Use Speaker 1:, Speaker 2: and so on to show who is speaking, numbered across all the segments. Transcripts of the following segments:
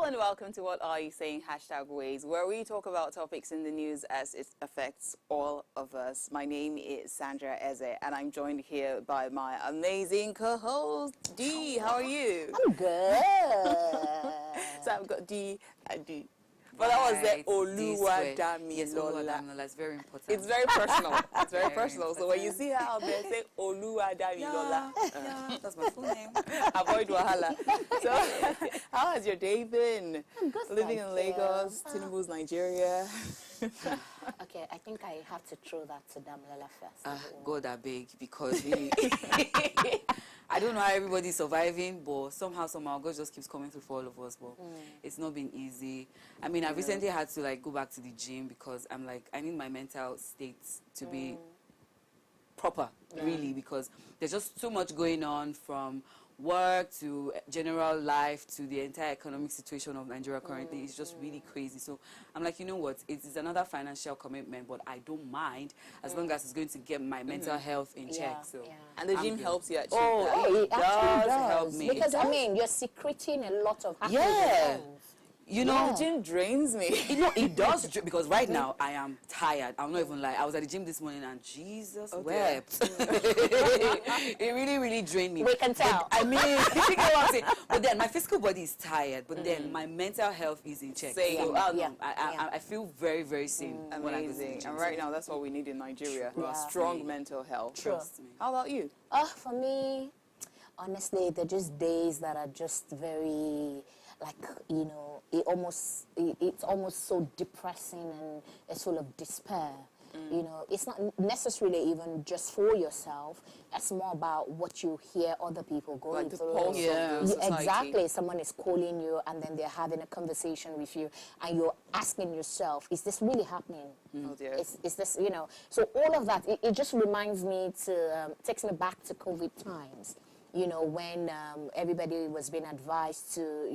Speaker 1: and welcome to What Are You Saying? #Ways, where we talk about topics in the news as it affects all of us. My name is Sandra Eze, and I'm joined here by my amazing co-host, Dee. How are you?
Speaker 2: I'm good.
Speaker 1: So I've got Dee and Dee. But that was the Oluwadamilola.
Speaker 3: Yes, Oluwadamilola. It's very important.
Speaker 1: It's very personal. It's very,
Speaker 3: Very
Speaker 1: personal. So when you see her out there, say Oluwadamilola.
Speaker 3: Yeah, that's my full name.
Speaker 1: Avoid wahala. So, how has your day been?
Speaker 2: I'm good,
Speaker 1: Living in Lagos, Tinubu's Nigeria.
Speaker 2: Okay, I think I have to throw that to Damilola first.
Speaker 3: God, I beg, because really, I don't know how everybody's surviving, but somehow, God just keeps coming through for all of us. But it's not been easy. I mean, I recently had to go back to the gym because I'm like, I need my mental state to be proper, really, because there's just too much going on, from work to general life to the entire economic situation of Nigeria currently. It's just really crazy. So I'm like, you know what, it is another financial commitment, but I don't mind as long as it's going to get my mental health in check. So
Speaker 1: And the gym helps you achieve
Speaker 2: Oh, it actually does
Speaker 3: help me.
Speaker 2: because I mean, you're secreting a lot of happy hormones.
Speaker 3: You know,
Speaker 1: The gym drains me.
Speaker 3: it does, because right now I am tired. I'm not even I was at the gym this morning and Jesus wept. It really drained me.
Speaker 2: We can tell.
Speaker 3: But, I mean, you get what I'm saying? But then my physical body is tired, but then my mental health is in check.
Speaker 1: Same.
Speaker 3: So
Speaker 1: Yeah.
Speaker 3: I feel very sane when I go to the
Speaker 1: Amazing.
Speaker 3: gym.
Speaker 1: And right now, that's what we need in Nigeria.
Speaker 2: Trust
Speaker 1: Strong mental health.
Speaker 3: Trust me.
Speaker 1: How about you?
Speaker 2: For me, honestly, they're just days that are just very, it's almost so depressing, and it's full of despair. You know, it's not necessarily even just for yourself. It's more about what you hear other people going
Speaker 1: Like the
Speaker 2: through.
Speaker 1: pulse of the society.
Speaker 2: Exactly. Someone is calling you, and then they're having a conversation with you, and you're asking yourself, is this really happening?
Speaker 1: Oh dear.
Speaker 2: Is this, so all of that, it just reminds me takes me back to COVID times. When everybody was being advised to,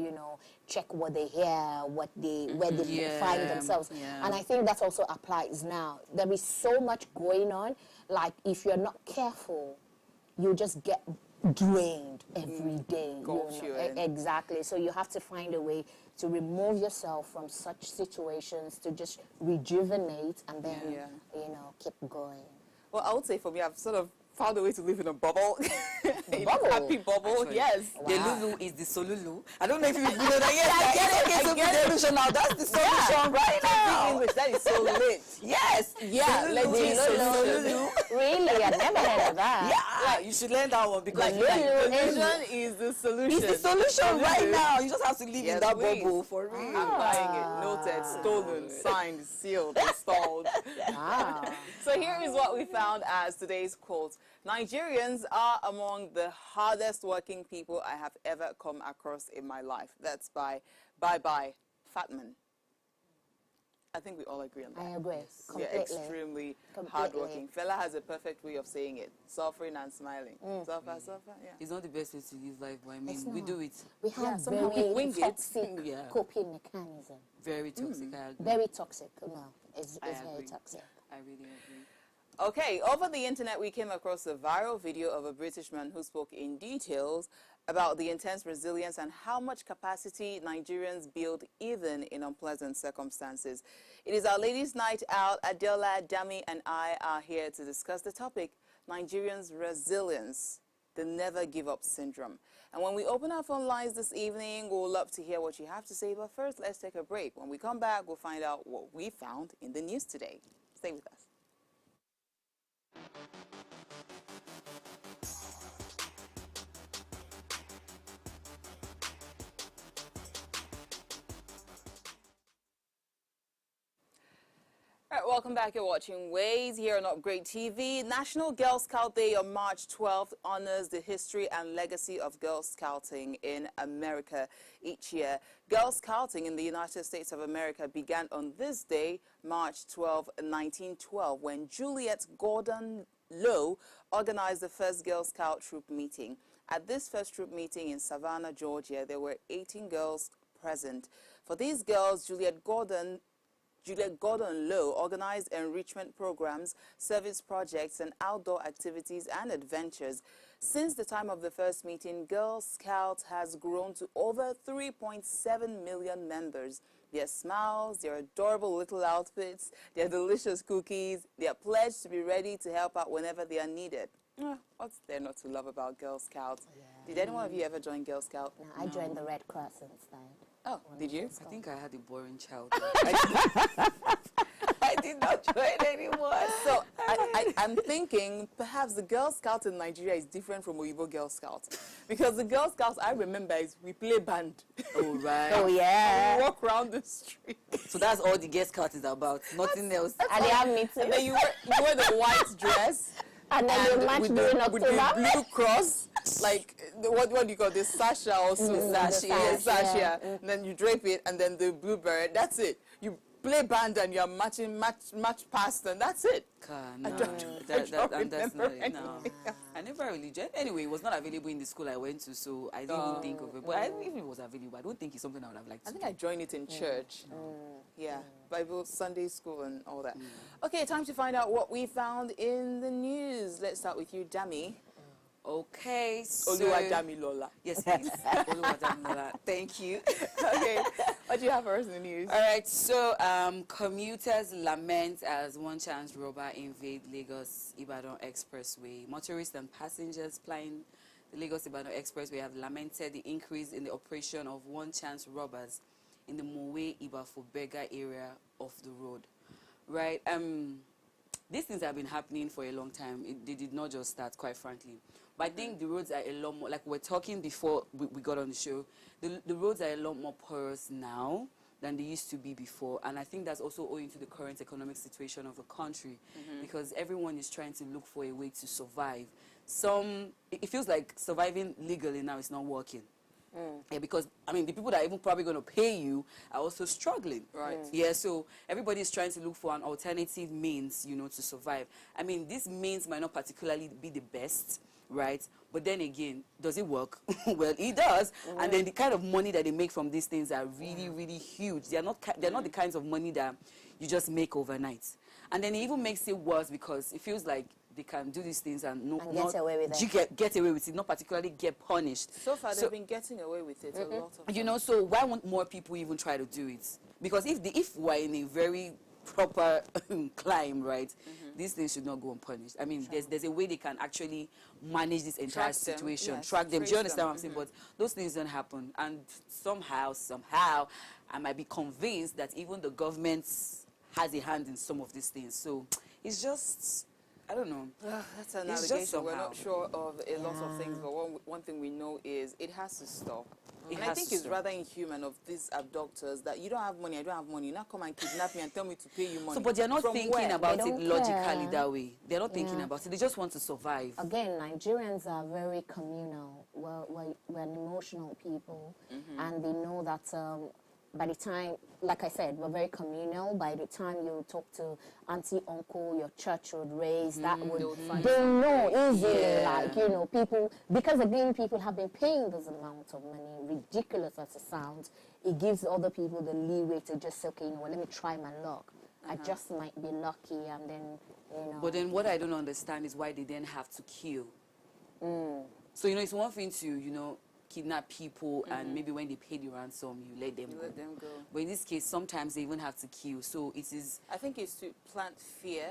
Speaker 2: check what they hear, where they find themselves.
Speaker 3: Yeah.
Speaker 2: And I think that also applies now. There is so much going on. Like, if you're not careful, you just get drained every day. Exactly. So you have to find a way to remove yourself from such situations, to just rejuvenate, and then, keep going.
Speaker 1: Well, I would say for me, I've sort of found a way to live in a bubble.
Speaker 2: Bubble?
Speaker 1: Happy bubble,
Speaker 3: Actually,
Speaker 1: yes.
Speaker 3: The Lulu is the Solulu. I don't know if you know that. Yes, I get it. Solution now. That's the solution right now.
Speaker 1: English, that is so lit.
Speaker 3: Yes.
Speaker 1: Yeah,
Speaker 3: Solulu
Speaker 1: let's do
Speaker 3: is
Speaker 1: Solulu.
Speaker 2: Really? I never heard of that.
Speaker 3: Yeah, you should learn that one, because
Speaker 1: Solution is the solution.
Speaker 3: it's the solution right now. You just have to live in that
Speaker 1: please.
Speaker 3: bubble for real.
Speaker 1: I'm buying it. Noted, stolen, signed, sealed, installed. So here is what we found as today's quote. Nigerians are among the hardest working people I have ever come across in my life. That's by Bye Fatman. I think we all agree on that.
Speaker 2: I agree.
Speaker 1: You're
Speaker 2: Completely.
Speaker 1: extremely hardworking. Fella has a perfect way of saying it. Suffering and smiling. Suffer, yeah.
Speaker 3: It's not the best way to live life, but I mean,
Speaker 2: It's
Speaker 3: we
Speaker 2: not.
Speaker 3: do it.
Speaker 2: We have
Speaker 1: somehow we
Speaker 2: very
Speaker 1: wing it.
Speaker 2: toxic coping mechanism.
Speaker 3: Very toxic. I agree.
Speaker 2: Very toxic. No, it's
Speaker 3: I
Speaker 2: very
Speaker 3: agree.
Speaker 2: toxic.
Speaker 3: I really agree.
Speaker 1: Okay, over the internet we came across a viral video of a British man who spoke in details about the intense resilience and how much capacity Nigerians build even in unpleasant circumstances. It is our ladies' night out. Adela, Dami, and I are here to discuss the topic, Nigerians' resilience, the never give up syndrome. And when we open our phone lines this evening, we'll love to hear what you have to say. But first, let's take a break. When we come back, we'll find out what we found in the news today. Stay with us. All right, welcome back. You're watching Ways here on Upgrade TV. National Girl Scout Day on March 12th honors the history and legacy of Girl Scouting in America each year. Girl Scouting in the United States of America began on this day, March 12, 1912, when Juliet Gordon Lowe organized the first Girl Scout troop meeting. At this first troop meeting in Savannah, Georgia, there were 18 girls present. For these girls, Juliet Gordon Juliet Gordon Lowe organized enrichment programs, service projects, and outdoor activities and adventures. Since the time of the first meeting, Girl Scouts has grown to over 3.7 million members. Their smiles, their adorable little outfits, their delicious cookies, they are pledged to be ready to help out whenever they are needed. What's there not to love about Girl Scouts? Yeah. Did anyone of you ever join Girl Scout?
Speaker 2: No, I joined the Red Cross instead.
Speaker 1: Oh, did you?
Speaker 3: I think I had a boring childhood. I did not join anymore.
Speaker 1: So I'm thinking perhaps the Girl Scout in Nigeria is different from Oyibo Girl Scouts. Because the Girl Scouts I remember is we play band.
Speaker 3: Oh, right.
Speaker 2: Oh, yeah.
Speaker 1: And we walk around the street.
Speaker 3: So that's all the Girl Scout is about. Nothing else.
Speaker 2: And they have meetings.
Speaker 1: And then you wear the white dress.
Speaker 2: And then you match
Speaker 1: with
Speaker 2: during
Speaker 1: with the
Speaker 2: October.
Speaker 1: blue cross, like what do you call this, sasha or so?
Speaker 2: Sash,
Speaker 1: Sash,
Speaker 2: yeah.
Speaker 1: And then you drape it, and then the blue beret. That's it. You play band and you're match past, and that's it.
Speaker 3: No,
Speaker 1: I don't
Speaker 3: that's
Speaker 1: remember
Speaker 3: not it. No. I never really joined. Anyway, it was not available in the school I went to, so I didn't even think of it. But even if it was available, I don't think it's something I would have liked to
Speaker 1: I think
Speaker 3: do.
Speaker 1: I joined it in church. Yeah, Bible, Sunday school, and all that. Okay, time to find out what we found in the news. Let's start with you, Dami.
Speaker 3: Okay, so...
Speaker 1: Oluwadami Lola.
Speaker 3: Yes, please. Oluwadami Lola. Thank you.
Speaker 1: Okay, what do you have for us in the news?
Speaker 3: All right, so commuters lament as one chance robber invade Lagos Ibadan Expressway. Motorists and passengers plying the Lagos Ibadan Expressway have lamented the increase in the operation of one chance robbers in the Mowe Ibafo Bega area of the road. Right? These things have been happening for a long time. They did not just start, quite frankly. But I think the roads are a lot more, like we were talking before we got on the show, the roads are a lot more porous now than they used to be before. And I think that's also owing to the current economic situation of the country, because everyone is trying to look for a way to survive. It feels like surviving legally now is not working. Yeah, because, I mean, the people that are even probably going to pay you are also struggling.
Speaker 1: Right.
Speaker 3: Yeah, so everybody is trying to look for an alternative means, you know, to survive. I mean, these means might not particularly be the best, right? But then again, does it work? Well, it does. And then the kind of money that they make from these things are really, really huge. They're not the kinds of money that you just make overnight. And then it even makes it worse because it feels like they can do these things and
Speaker 2: get away with it.
Speaker 3: Get away with it, not particularly get punished.
Speaker 1: So far, they've been getting away with it a lot of times.
Speaker 3: You know, so why won't more people even try to do it? Because if we're in a very proper climb, right, these things should not go unpunished. I mean, there's a way they can actually manage this entire situation, track them. Do you understand what I'm saying? But those things don't happen. And somehow, I might be convinced that even the government has a hand in some of these things. So it's just... I don't know.
Speaker 1: That's an allegation. We're not sure of a lot of things, but one thing we know is it has to stop. And I think it's rather inhuman of these abductors that you don't have money, I don't have money. You now come and kidnap me and tell me to pay you money.
Speaker 3: So, but they're not thinking about it logically that way. They're not thinking
Speaker 2: Yeah.
Speaker 3: about it. They just want to survive.
Speaker 2: Again, Nigerians are very communal. We're an emotional people, and they know that by the time, like I said, we're very communal. By the time you talk to auntie, uncle, your church would raise, that would, they know easily, like, you know, people, because again, people have been paying this amount of money, ridiculous as it sounds. It gives other people the leeway to just say, okay, you know what, let me try my luck. I just might be lucky, and then, you know.
Speaker 3: But then what I don't understand is why they then have to kill. So, you know, it's one thing to, you know, kidnap people and maybe when they pay the ransom, you let them go. But in this case, sometimes they even have to kill. So it is...
Speaker 1: I think it's to plant fear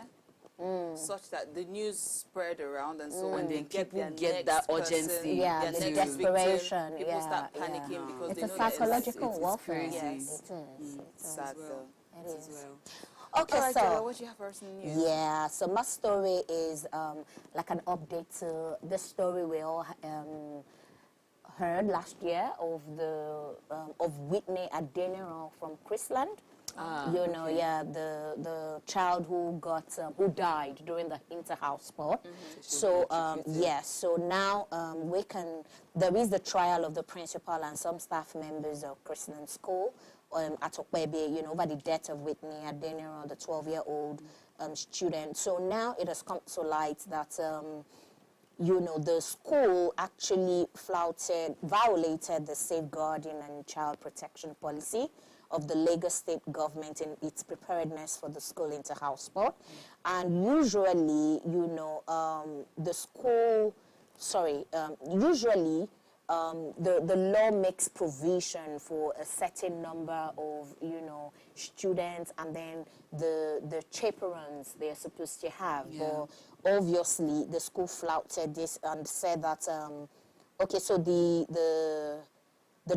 Speaker 1: such that the news spread around, and so when they
Speaker 3: people get that urgency.
Speaker 2: Yeah, the desperation.
Speaker 1: People start panicking because
Speaker 2: it's
Speaker 1: they
Speaker 2: a
Speaker 1: know
Speaker 2: psychological
Speaker 3: it's
Speaker 2: warfare.
Speaker 3: crazy.
Speaker 2: Yes, it is.
Speaker 1: Sad though.
Speaker 2: It is.
Speaker 1: Okay,
Speaker 2: Okay,
Speaker 1: all right,
Speaker 2: so
Speaker 1: Kayla, what do you have for us in the news?
Speaker 2: yeah, so my story is like an update to the story we all heard last year of Whitney Adeniro from Chrisland. You know, the child who died during the inter-house sport. So so now there is the trial of the principal and some staff members of Chrisland School at Okwebe, you know, over the death of Whitney Adeniro, the 12-year-old student. So now it has come to light that you know, the school actually violated the safeguarding and child protection policy of the Lagos state government in its preparedness for the school inter-house sport. And usually, you know, the school, usually the law makes provision for a certain number of, you know, students, and then the chaperones they're supposed to have. But obviously, the school flouted this and said that, okay, so the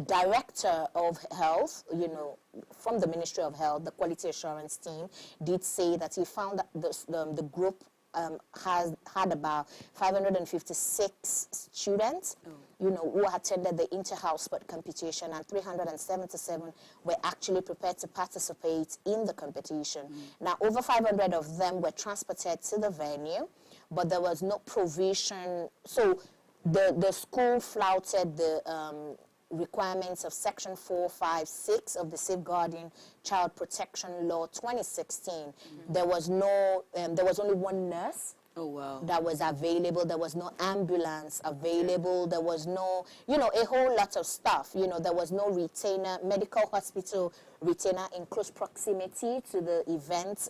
Speaker 2: director of health, you know, from the Ministry of Health, the quality assurance team, did say that he found that the group had about 556 students, you know, who attended the inter-house sport competition, and 377 were actually prepared to participate in the competition. Now, over 500 of them were transported to the venue, but there was no provision. So the school flouted the requirements of Section 456 of the Safeguarding Child Protection Law 2016. There was no, there was only one nurse that was available. There was no ambulance available. There was no, you know, a whole lot of stuff. You know, there was no retainer, medical hospital retainer in close proximity to the event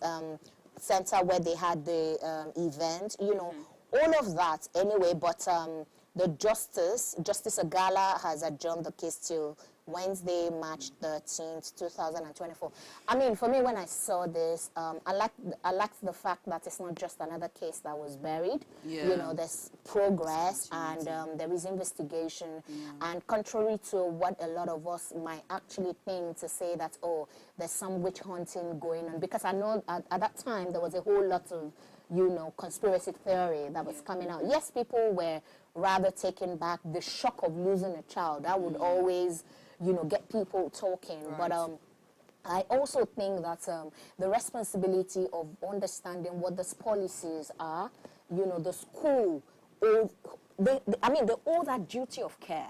Speaker 2: center where they had the event. You know, all of that anyway, but the Justice Agala has adjourned the case till Wednesday, March 13th, 2024. I mean, for me, when I saw this, I liked the fact that it's not just another case that was buried. You know, there's progress, and there is investigation. And contrary to what a lot of us might actually think, to say that, oh, there's some witch hunting going on, because I know at that time there was a whole lot of, you know, conspiracy theory that was coming out. Yes, people were rather taken back. The shock of losing a child, that would always, you know, get people talking. But I also think that the responsibility of understanding what these policies are, you know, the school, I mean, they owe that duty of care.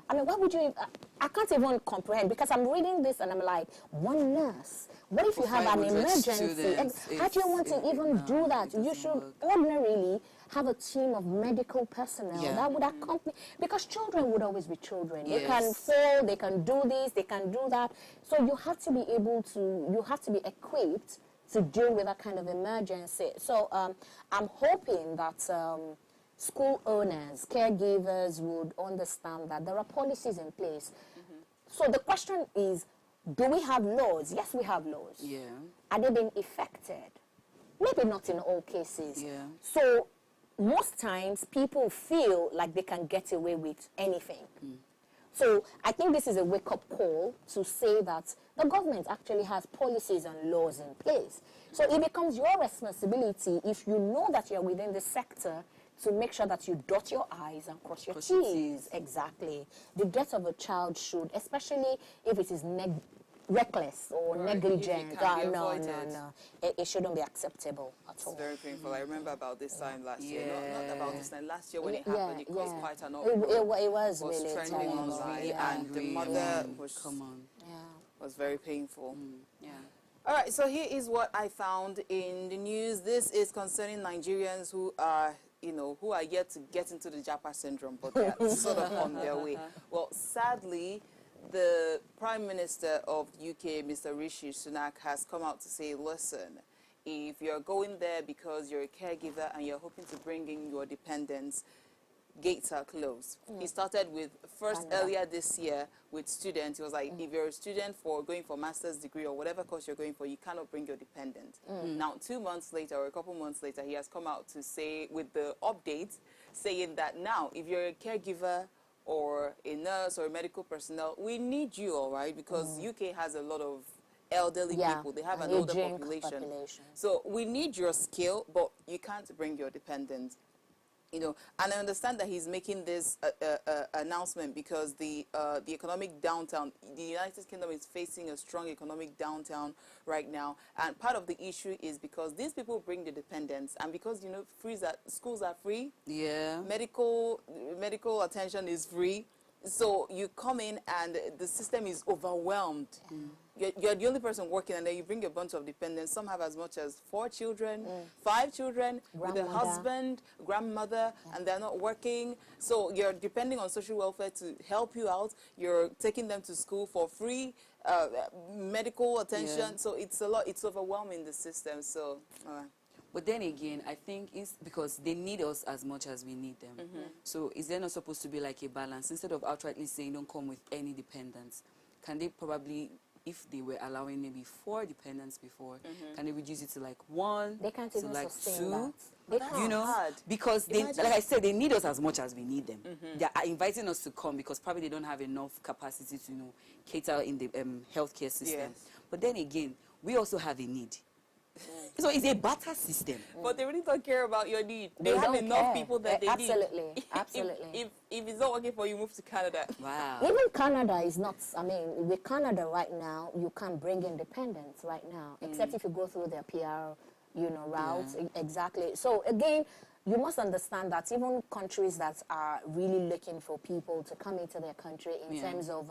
Speaker 2: I mean, why would you, I can't even comprehend, because I'm reading this and I'm like, one nurse. What if you have an emergency? How do you want to even do that? You should ordinarily have a team of medical personnel that would accompany, because children would always be children. They can fall, they can do this, they can do that. So you have to be able to, you have to be equipped to deal with that kind of emergency. So I'm hoping that school owners, caregivers would understand that there are policies in place. So the question is, do we have laws? Yes, we have laws. Are they being effected? Maybe not in all cases. So most times people feel like they can get away with anything. So I think this is a wake-up call to say that the government actually has policies and laws in place. So it becomes your responsibility, if you know that you're within the sector, to make sure that you dot your I's and cross your T's. Exactly. The death of a child should, especially if it is reckless or negligent. No. It shouldn't be acceptable at all.
Speaker 1: It's very painful. I remember about this time last year. Not about this time. Last year when it happened, it caused quite an uproar.
Speaker 2: It was really
Speaker 1: trending online, and the mother was very painful. All right, so here is what I found in the news. This is concerning Nigerians who are, you know, who are yet to get into the Japa syndrome, but they're sort of on their way. Well, sadly, the Prime Minister of the UK, Mr. Rishi Sunak, has come out to say, listen, if you're going there because you're a caregiver and you're hoping to bring in your dependents, gates are closed. He started with earlier this year with students. He was like, if you're a student going for master's degree or whatever course you're going for, you cannot bring your dependent. Now, 2 months later or a couple months later, he has come out to say, with the update, saying that now, if you're a caregiver or a nurse or a medical personnel, we need you, all right, because UK has a lot of elderly people. They have an older population. So we need your skill, but you can't bring your dependents. You know, and I understand that he's making this announcement because the economic downturn, the United Kingdom is facing a strong economic downturn right now, and part of the issue is because these people bring the dependents, and because, you know, schools are free, medical attention is free, So you come in and the system is overwhelmed. You're the only person working, and then you bring a bunch of dependents. Some have as much as 4 children, 5 children, with a husband, grandmother, and they're not working. So you're depending on social welfare to help you out. You're taking them to school for free, medical attention. So it's a lot. It's overwhelming, the system. So.
Speaker 3: But then again, I think it's because they need us as much as we need them. So is there not supposed to be like a balance? Instead of outrightly saying don't come with any dependents, can they probably, if they were allowing maybe 4 dependents before, can they reduce it to like 1?
Speaker 2: They can't
Speaker 3: to
Speaker 2: even
Speaker 3: like
Speaker 2: sustain
Speaker 3: 2?
Speaker 2: that. They can't.
Speaker 3: You know, because they, like I said, they need us as much as we need them. They are inviting us to come because probably they don't have enough capacity to, you know, cater in the healthcare system. But then again, we also have a need. So it's a barter system.
Speaker 1: But they really don't care about your need. They have enough people that they need.
Speaker 2: Absolutely.
Speaker 1: If it's not working for you, move to Canada.
Speaker 3: Wow.
Speaker 2: Even Canada is not, I mean, with Canada right now, you can't bring independence right now, except if you go through their PR, you know, route. Exactly. So again, you must understand that even countries that are really looking for people to come into their country in terms of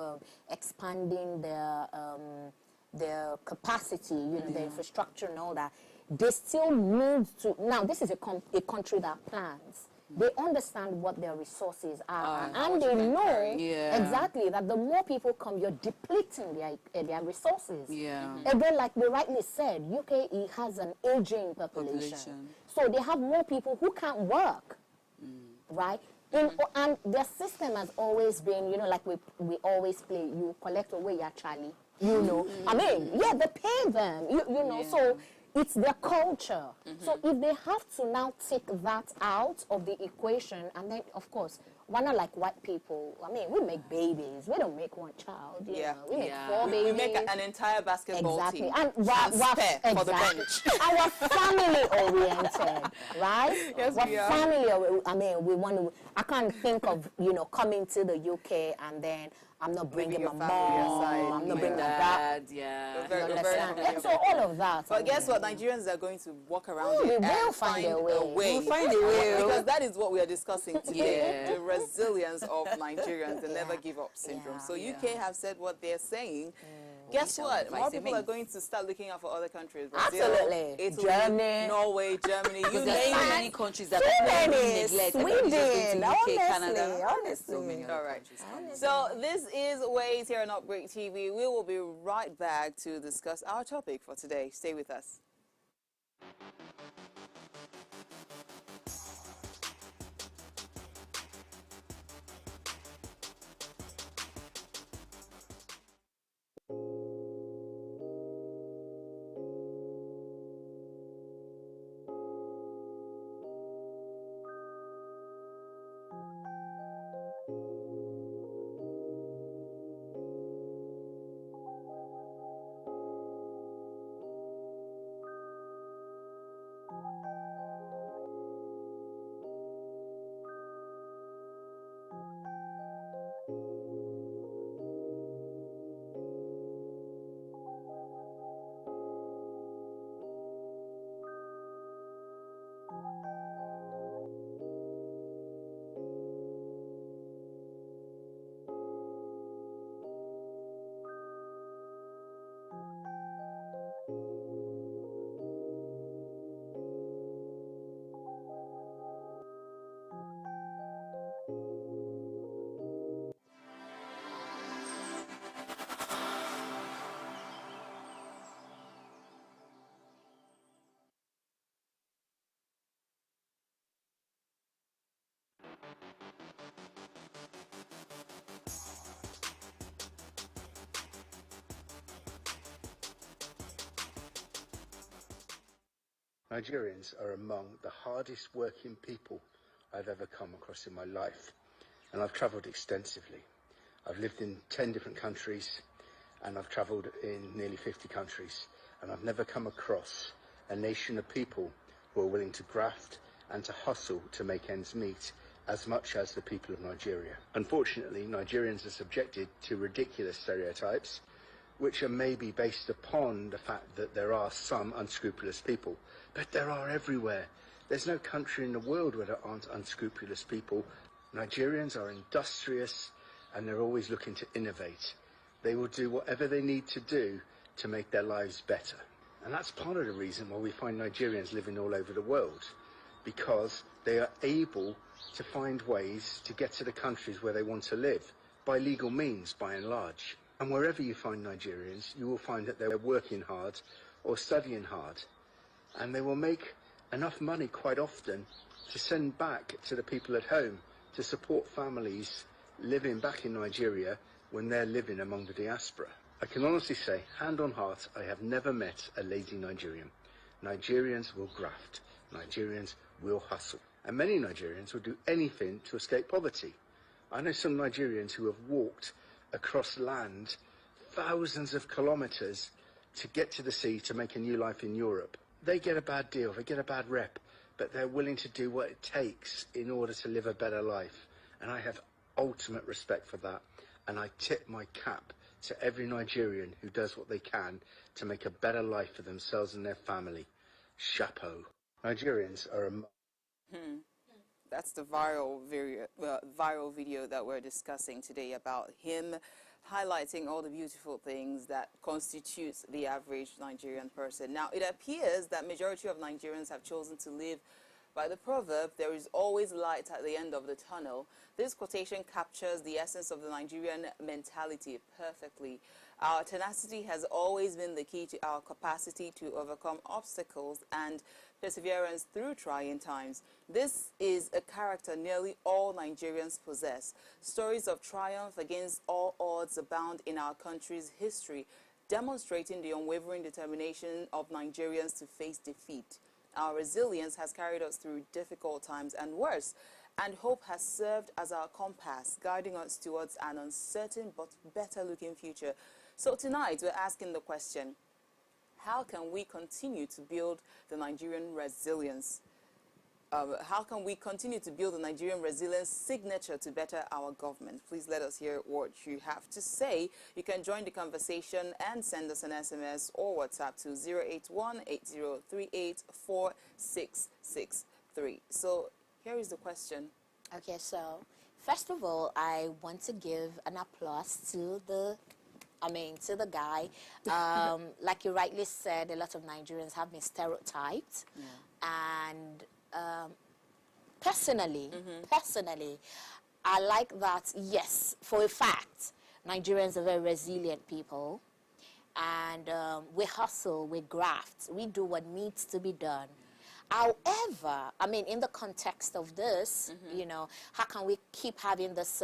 Speaker 2: expanding their capacity, you know, their infrastructure and all that, they still need to. Now, this is a country that plans. They understand what their resources are, and they know exactly that the more people come, you're depleting their resources. Again, like we rightly said, UK has an aging population. So they have more people who can't work, right? And their system has always been, you know, like we always play, you collect away your Charlie. You know, I mean, they pay them, you know, so it's their culture. So if they have to now take that out of the equation, and then, of course, we're not like white people. I mean, we make babies. We don't make one child. You know? We make 4 babies.
Speaker 1: We make an entire basketball team.
Speaker 2: And we're
Speaker 1: for the bench.
Speaker 2: And we're family-oriented, right?
Speaker 1: Yes, we are.
Speaker 2: Family. I mean, we want to, I can't think of, you know, coming to the UK and then I'm not bringing my mom, I'm not bringing my dad. So all of that.
Speaker 1: But guess what? Nigerians are going to walk around it
Speaker 2: and
Speaker 1: will find a way.
Speaker 3: We'll find a way.
Speaker 1: Because that is what we are discussing today. The resilience of Nigerians, the never give up syndrome. So UK have said what they're saying. Guess what? More people are going to start looking out for other countries. Brazil,
Speaker 2: Absolutely.
Speaker 1: Italy,
Speaker 2: Germany,
Speaker 1: Norway, Germany. You
Speaker 3: name so many countries that are neglect.
Speaker 2: Sweden,
Speaker 3: UK, Canada.
Speaker 2: Honestly.
Speaker 3: So many
Speaker 1: all right.
Speaker 3: countries.
Speaker 1: So this is Ways here on Upbreak TV. We will be right back to discuss our topic for today. Stay with us.
Speaker 4: Nigerians are among the hardest working people I've ever come across in my life, and I've travelled extensively. I've lived in 10 different countries and I've travelled in nearly 50 countries, and I've never come across a nation of people who are willing to graft and to hustle to make ends meet as much as the people of Nigeria. Unfortunately, Nigerians are subjected to ridiculous stereotypes which are maybe based upon the fact that there are some unscrupulous people, but there are everywhere. There's no country in the world where there aren't unscrupulous people. Nigerians are industrious, and they're always looking to innovate. They will do whatever they need to do to make their lives better. And that's part of the reason why we find Nigerians living all over the world, because they are able to find ways to get to the countries where they want to live, by legal means, by and large. And wherever you find Nigerians, you will find that they're working hard or studying hard, and they will make enough money quite often to send back to the people at home to support families living back in Nigeria when they're living among the diaspora. I can honestly say, hand on heart, I have never met a lazy Nigerian. Nigerians will graft. Nigerians will hustle. And many Nigerians will do anything to escape poverty. I know some Nigerians who have walked across land thousands of kilometers to get to the sea to make a new life in Europe. They get a bad deal, they get a bad rep, but they're willing to do what it takes in order to live a better life. And I have ultimate respect for that. And I tip my cap to every Nigerian who does what they can to make a better life for themselves and their family. Chapeau. Nigerians are a...
Speaker 1: That's the viral video that we're discussing today, about him highlighting all the beautiful things that constitutes the average Nigerian person. Now, it appears that majority of Nigerians have chosen to live by the proverb, there is always light at the end of the tunnel. This quotation captures the essence of the Nigerian mentality perfectly. Our tenacity has always been the key to our capacity to overcome obstacles and perseverance through trying times. This is a character nearly all Nigerians possess. Stories of triumph against all odds abound in our country's history, demonstrating the unwavering determination of Nigerians to face defeat. Our resilience has carried us through difficult times and worse, and hope has served as our compass, guiding us towards an uncertain but better-looking future. So tonight, we're asking the question, how can we continue to build the Nigerian resilience? How can we continue to build the Nigerian resilience signature to better our government? Please let us hear what you have to say. You can join the conversation and send us an SMS or WhatsApp to 081-8038-4663. So here is the question.
Speaker 2: Okay, so first of all, I want to give an applause to the guy. Like you rightly said, a lot of Nigerians have been stereotyped. And personally, I like that, yes, for a fact, Nigerians are very resilient people. And we hustle, we graft, we do what needs to be done. However, I mean, in the context of this, you know, how can we keep having this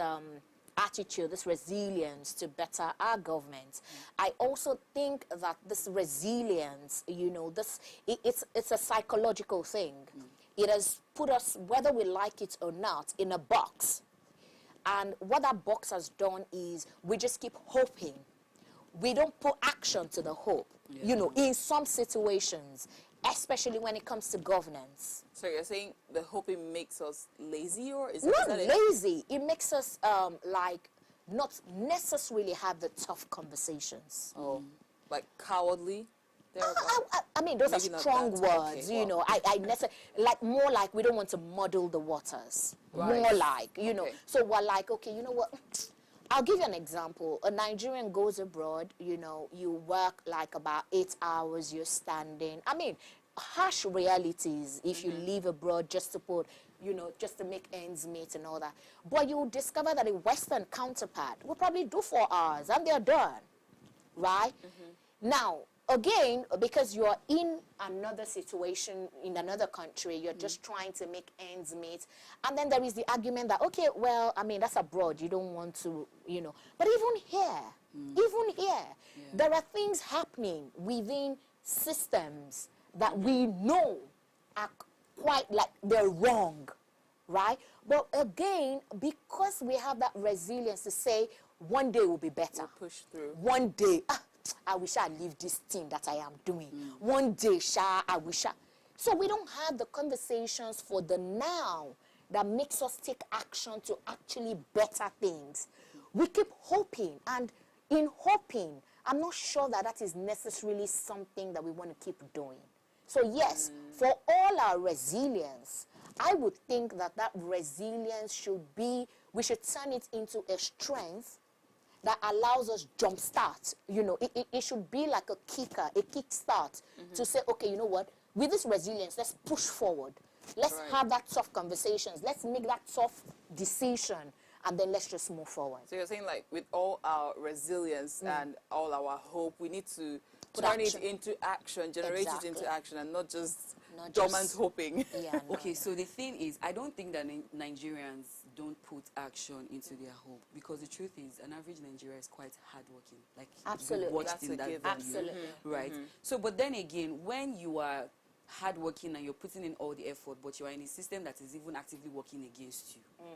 Speaker 2: attitude, this resilience to better our government? I also think that this resilience, you know, it's a psychological thing. It has put us, whether we like it or not, in a box. And what that box has done is we just keep hoping. We don't put action to the hope, you know, in some situations, especially when it comes to governance.
Speaker 1: So you're saying the hoping makes us lazy, or is
Speaker 2: Not
Speaker 1: that
Speaker 2: lazy. It makes us like not necessarily have the tough conversations.
Speaker 1: Oh, like cowardly?
Speaker 2: I mean, those
Speaker 1: Maybe
Speaker 2: are
Speaker 1: not
Speaker 2: strong
Speaker 1: that.
Speaker 2: words,
Speaker 1: Okay,
Speaker 2: you know. I like more like we don't want to muddle the waters.
Speaker 1: Right.
Speaker 2: More like, you know.
Speaker 1: Okay.
Speaker 2: So we're like, okay, you know what? I'll give you an example. A Nigerian goes abroad, you know, you work like about 8 hours, you're standing. I mean, harsh realities if you live abroad just to put, you know, just to make ends meet and all that. But you'll discover that a Western counterpart will probably do 4 hours and they're done, right? Now, again, because you're in another situation, in another country, you're just trying to make ends meet. And then there is the argument that, okay, well, I mean, that's abroad. You don't want to, you know. But even here, there are things happening within systems that we know are quite like they're wrong, right? But again, because we have that resilience to say, one day will be better.
Speaker 1: We'll push through.
Speaker 2: One day, I wish I leave this thing that I am doing. One day, I wish I... So we don't have the conversations for the now that makes us take action to actually better things. We keep hoping, and in hoping, I'm not sure that that is necessarily something that we want to keep doing. So yes, for all our resilience, I would think that that resilience should be, we should turn it into a strength that allows us jumpstart. You know, it should be like a kicker, a kickstart to say, okay, you know what, with this resilience, let's push forward. Let's have that tough conversations. Let's make that tough decision, and then let's just move forward.
Speaker 1: So you're saying, like, with all our resilience and all our hope, we need to turn it into action, generate it into action, and not just dormant hoping.
Speaker 2: Yeah, no,
Speaker 3: Okay, so the thing is, I don't think that Nigerians don't put action into their hope, because the truth is, an average Nigerian is quite hardworking. Like,
Speaker 2: absolutely,
Speaker 1: that's a given.
Speaker 2: Absolutely,
Speaker 3: right? So, but then again, when you are hardworking and you're putting in all the effort, but you are in a system that is even actively working against you,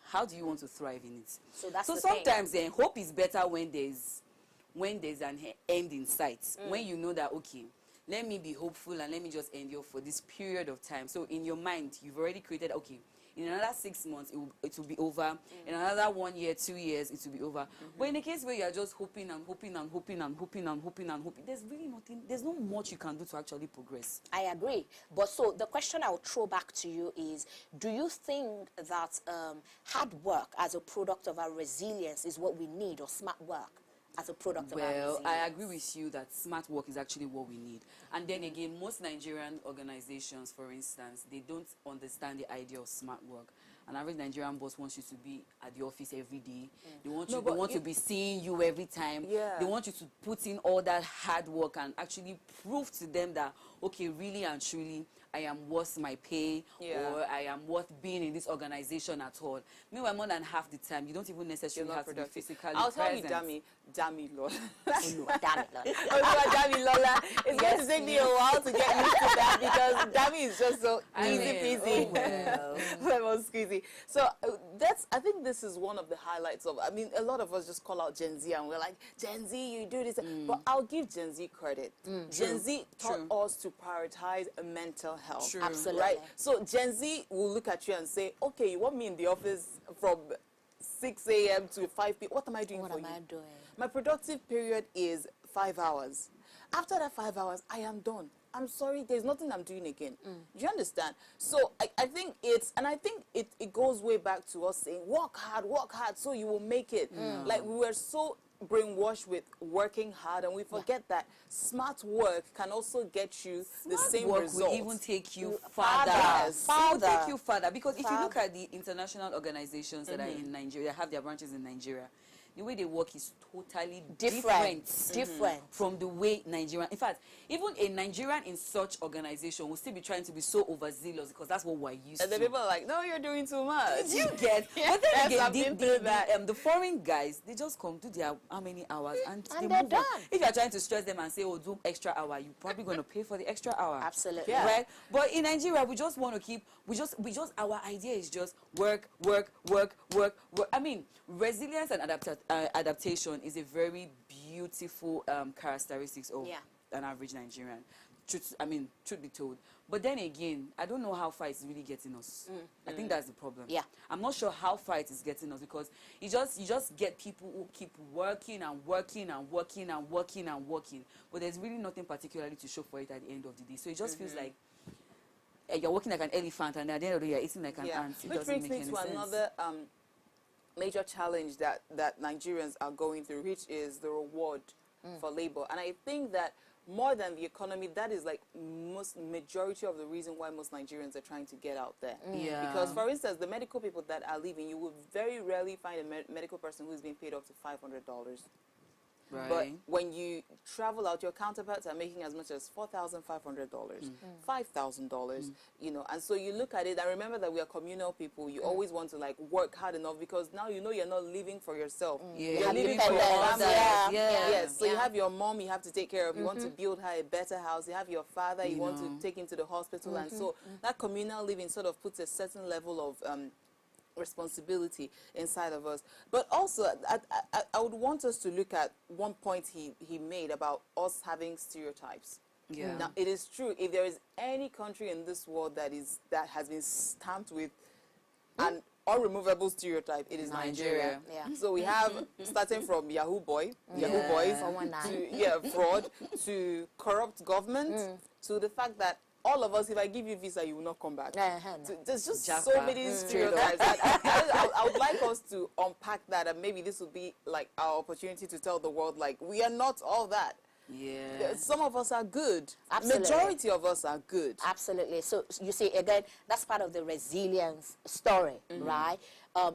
Speaker 3: how do you want to thrive in it?
Speaker 2: So that's
Speaker 3: so
Speaker 2: the
Speaker 3: sometimes then hope is better when there's an end in sight. When you know that, okay, let me be hopeful and let me just endure for this period of time. So in your mind, you've already created, okay, in another 6 months, it will be over. In another 1 year, 2 years, it will be over. But in a case where you are just hoping and hoping and hoping and hoping and hoping and hoping, there's really nothing, there's not much you can do to actually progress.
Speaker 2: I agree. But so the question I will throw back to you is, do you think that hard work as a product of our resilience is what we need, or smart work as a product of our resilience?
Speaker 3: Well, I agree with you that smart work is actually what we need. And then again, most Nigerian organizations, for instance, they don't understand the idea of smart work. An average Nigerian boss wants you to be at the office every day. They want you, they want to be seeing you every time. They want you to put in all that hard work and actually prove to them that, okay, really and truly, I am worth my pay, or I am worth being in this organization at all. Meanwhile, more than half the time, you don't even necessarily have to be physically
Speaker 1: I'll tell
Speaker 3: present.
Speaker 1: you, Dami Lola.
Speaker 2: Oh, no, damn it, Lord.
Speaker 1: Dami Lola. It's going to take me a while to get used to that, because Dami is just so easy peasy. Lemon squeezy. So I think this is one of the highlights of, I mean, a lot of us just call out Gen Z and we're like, Gen Z, you do this. But I'll give Gen Z credit. Gen Z taught us to prioritize mental health.
Speaker 3: True.
Speaker 2: Absolutely.
Speaker 1: Right? So Gen Z will look at you and say, okay, you want me in the office from 6 a.m. to 5 p.m. What am I doing for you?
Speaker 2: What am I doing?
Speaker 1: My productive period is 5 hours. After that 5 hours, I am done. I'm sorry, there's nothing I'm doing again. Do you understand? So I think it goes way back to us saying, work hard, so you will make it. Like, we were so brainwashed with working hard, and we forget that smart work can also get you the same results.
Speaker 3: Will even take you farther. It will take you farther, because if you look at the international organizations that are in Nigeria, have their branches in Nigeria, the way they work is totally different from the way Nigerian. In fact, even a Nigerian in such organization will still be trying to be so overzealous, because that's what we're used to.
Speaker 1: And the people are like, no, you're doing too much.
Speaker 3: You get. But then again, the foreign guys, they just come, do their how many hours, and they
Speaker 2: they're
Speaker 3: move
Speaker 2: done.
Speaker 3: on. If you're trying to stress them and say, oh, do extra hour, you're probably going to pay for the extra hour.
Speaker 2: Absolutely.
Speaker 1: Yeah.
Speaker 3: Right? But in Nigeria, we just want to keep, our idea is just work. I mean, resilience and adaptation is a very beautiful characteristics of an average Nigerian. Truth be told. But then again, I don't know how far it's really getting us. I think that's the problem.
Speaker 2: Yeah.
Speaker 3: I'm not sure how far it is getting us, because you just get people who keep working and working and working and working and working, but there's really nothing particularly to show for it at the end of the day. So it just feels like you're working like an elephant, and at the end of the day, you're eating like an ant. It
Speaker 1: Which brings me to another major challenge that Nigerians are going through, which is the reward for labor. And I think that more than the economy, that is like majority of the reason why most Nigerians are trying to get out there.
Speaker 3: Yeah.
Speaker 1: Because, for instance, the medical people that are leaving, you will very rarely find a medical person who's being paid up to $500.
Speaker 3: Right.
Speaker 1: But when you travel out, your counterparts are making as much as $4,500, $5,000, you know. And so you look at it, and remember that we are communal people. You always want to, like, work hard enough, because now you know you're not living for yourself. You're living for your family. Yes. So you have your mom you have to take care of. You want to build her a better house. You have your father you want to take him to the hospital. And so that communal living sort of puts a certain level of responsibility inside of us. But also, I would want us to look at one point he made about us having stereotypes.
Speaker 3: Yeah.
Speaker 1: Now, it is true, if there is any country in this world that has been stamped with an unremovable stereotype, it is Nigeria. So we have, starting from Yahoo boys, to fraud, to corrupt government, to the fact that all of us, if I give you visa, you will not come back.
Speaker 2: No.
Speaker 1: So there's just
Speaker 3: Japa.
Speaker 1: so many stereotypes. I would like us to unpack that, and maybe this would be like our opportunity to tell the world, like, we are not all that.
Speaker 3: Yeah.
Speaker 1: Some of us are good.
Speaker 2: Absolutely.
Speaker 1: Majority of us are good.
Speaker 2: Absolutely. So you see, again, that's part of the resilience story, right?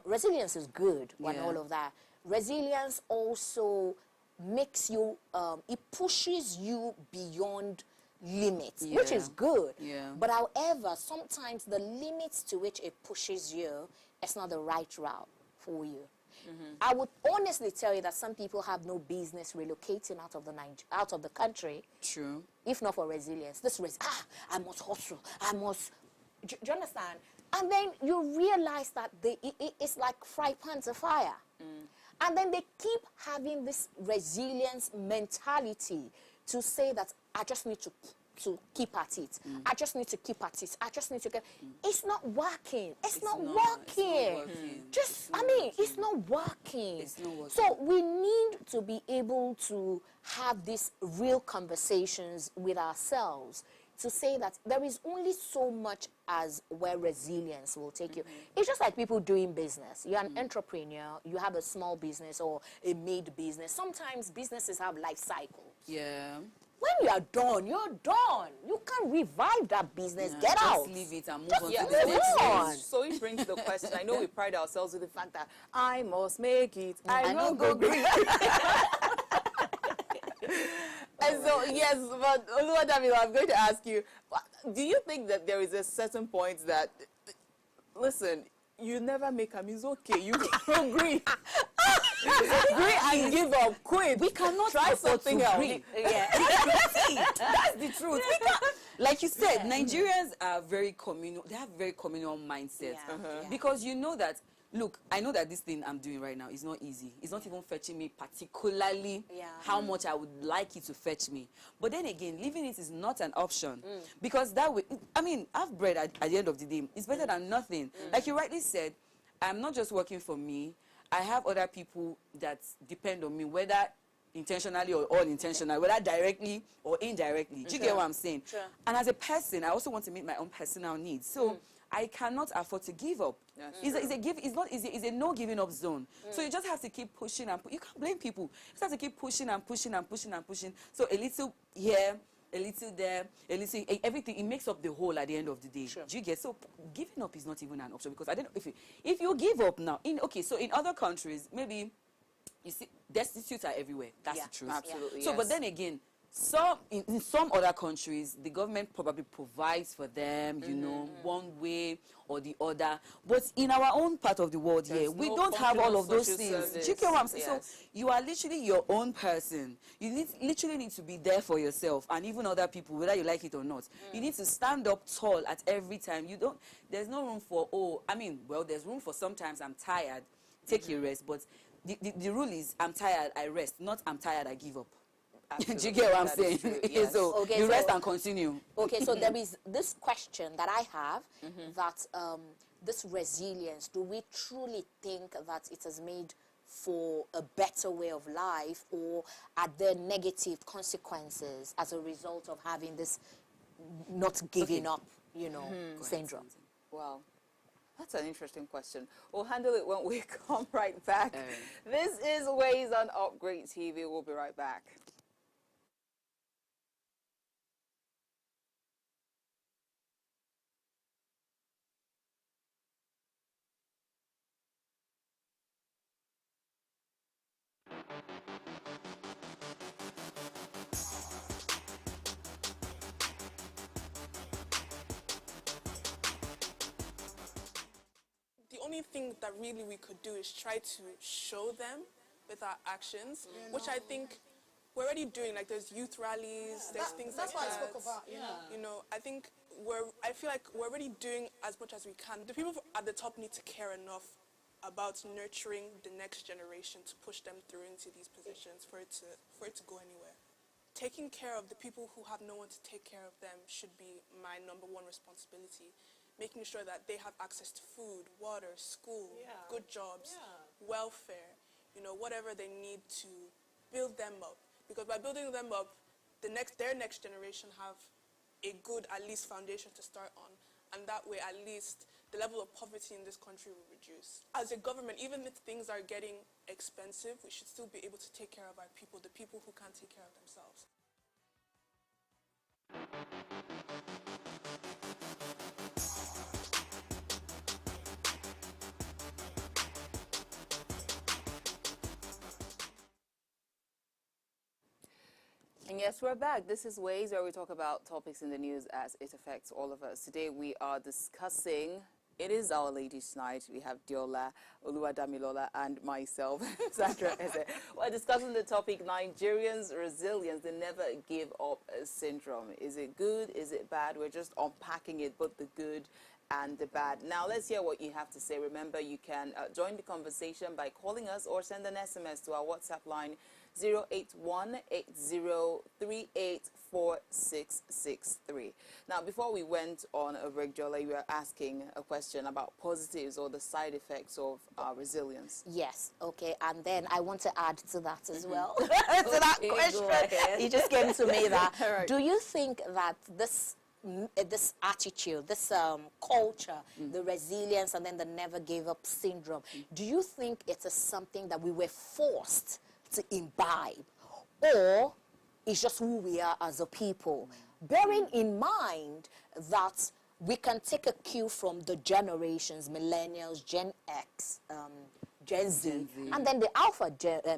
Speaker 2: Resilience is good and
Speaker 3: Yeah.
Speaker 2: all of that. Resilience also makes you, it pushes you beyond limits, which
Speaker 3: Yeah.
Speaker 2: is good.
Speaker 3: Yeah.
Speaker 2: But however, sometimes the limits to which it pushes you is not the right route for you. I would honestly tell you that some people have no business relocating out of the country.
Speaker 3: True.
Speaker 2: If not for resilience. I must hustle. I must. Do you understand? And then you realize that it's like fry pan to fire. And then they keep having this resilience mentality to say that I just need to keep at it. I just need to keep at it. I just need to get. It's not working. It's not working. It's not working.
Speaker 3: It's not working.
Speaker 2: So we need to be able to have these real conversations with ourselves to say that there is only so much as where resilience will take you. It's just like people doing business. You're an entrepreneur, you have a small business or a mid business. Sometimes businesses have life cycles.
Speaker 3: Yeah.
Speaker 2: When you are done, you're done. You can't revive that business. Get
Speaker 3: just
Speaker 2: out.
Speaker 3: leave it and move on
Speaker 1: Yeah,
Speaker 3: to the next
Speaker 2: move
Speaker 3: one.
Speaker 2: on.
Speaker 1: so it brings the question. I know we pride ourselves with the fact that I must make it. I
Speaker 2: know
Speaker 1: know go green. And so, yes, but Oluwadamila, I'm going to ask you, do you think that there is a certain point that, listen, you never make them, it's okay, you don't agree. Agree and give up, quit.
Speaker 3: We cannot
Speaker 1: try
Speaker 3: afford
Speaker 1: something
Speaker 3: to
Speaker 1: else.
Speaker 3: agree.
Speaker 2: Yeah.
Speaker 3: That's the truth. We can't, like you said, Nigerians are very communal. They have very communal mindset.
Speaker 2: Yeah. Yeah.
Speaker 3: Because you know that, look, I know that this thing I'm doing right now is not easy. It's not even fetching me particularly how much I would like it to fetch me. But then again, leaving it is not an option. Because that way, I mean, have bread at the end of the day. It's better than nothing. Like you rightly said, I'm not just working for me. I have other people that depend on me, whether intentionally or unintentionally, whether directly or indirectly. Do you get what I'm saying?
Speaker 2: Sure.
Speaker 3: And as a person, I also want to meet my own personal needs. So I cannot afford to give up. It's a no giving up zone. So you just have to keep pushing and you can't blame people. You just have to keep pushing and pushing and pushing and pushing. So a little here, a little there, a little everything, it makes up the whole at the end of the day.
Speaker 2: Sure.
Speaker 3: Do you get? So giving up is not even an option, because I don't know if you give up now. So in other countries, maybe you see destitutes are everywhere. That's the truth.
Speaker 1: Absolutely.
Speaker 3: So,
Speaker 1: yes.
Speaker 3: but then again, in some other countries, the government probably provides for them, you know, one way or the other. But in our own part of the world here, we
Speaker 1: no
Speaker 3: don't have all of those
Speaker 1: social
Speaker 3: things.
Speaker 1: service.
Speaker 3: Do you get what I'm saying?
Speaker 1: Yes.
Speaker 3: So you are literally your own person. You literally need to be there for yourself and even other people, whether you like it or not. You need to stand up tall at every time. There's no room for, there's room for sometimes I'm tired, take a rest. But the rule is I'm tired, I rest, not I'm tired, I give up. Do you get what I'm
Speaker 1: That
Speaker 3: saying?
Speaker 1: is true, yes.
Speaker 3: So you rest and continue.
Speaker 2: Okay, so there is this question that I have that this resilience, do we truly think that it has made for a better way of life, or are there negative consequences as a result of having this not giving up, syndrome?
Speaker 1: Wow. That's an interesting question. We'll handle it when we come right back. This is Ways on Upgrade TV. We'll be right back.
Speaker 5: The only thing that really we could do is try to show them with our actions, which I think we're already doing. Like there's youth rallies, there's things like that.
Speaker 6: That's what I spoke about.
Speaker 5: You know, I feel like we're already doing as much as we can. The people at the top need to care enough about nurturing the next generation to push them through into these positions for it to go anywhere. Taking care of the people who have no one to take care of them should be my #1 responsibility. Making sure that they have access to food, water, school, good jobs, welfare, whatever they need to build them up. Because by building them up, their next generation have a good, at least, foundation to start on. And that way, at least, the level of poverty in this country will reduce. As a government, even if things are getting expensive, we should still be able to take care of our people, the people who can't take care of themselves.
Speaker 1: And yes, we're back. This is Ways, where we talk about topics in the news as it affects all of us. Today we are discussing, it is our ladies' night. We have Diola, Oluwadamilola, and myself, Sandra Eze. We're discussing the topic, Nigerians' resilience, the never give up syndrome. Is it good? Is it bad? We're just unpacking it, both the good and the bad. Now let's hear what you have to say. Remember, you can join the conversation by calling us or send an SMS to our WhatsApp line 08180384663. Now, before we went on a break, Jola, you were asking a question about positives or the side effects of resilience.
Speaker 2: Yes, okay, and then I want to add to that as well. To that question, you just came to me that.
Speaker 1: Right.
Speaker 2: Do you think that this attitude, this culture, the resilience, and then the never gave up syndrome, do you think it is something that we were forced to imbibe, or it's just who we are as a people? Bearing in mind that we can take a cue from the generations, millennials, Gen X, Gen Z, and then the Alpha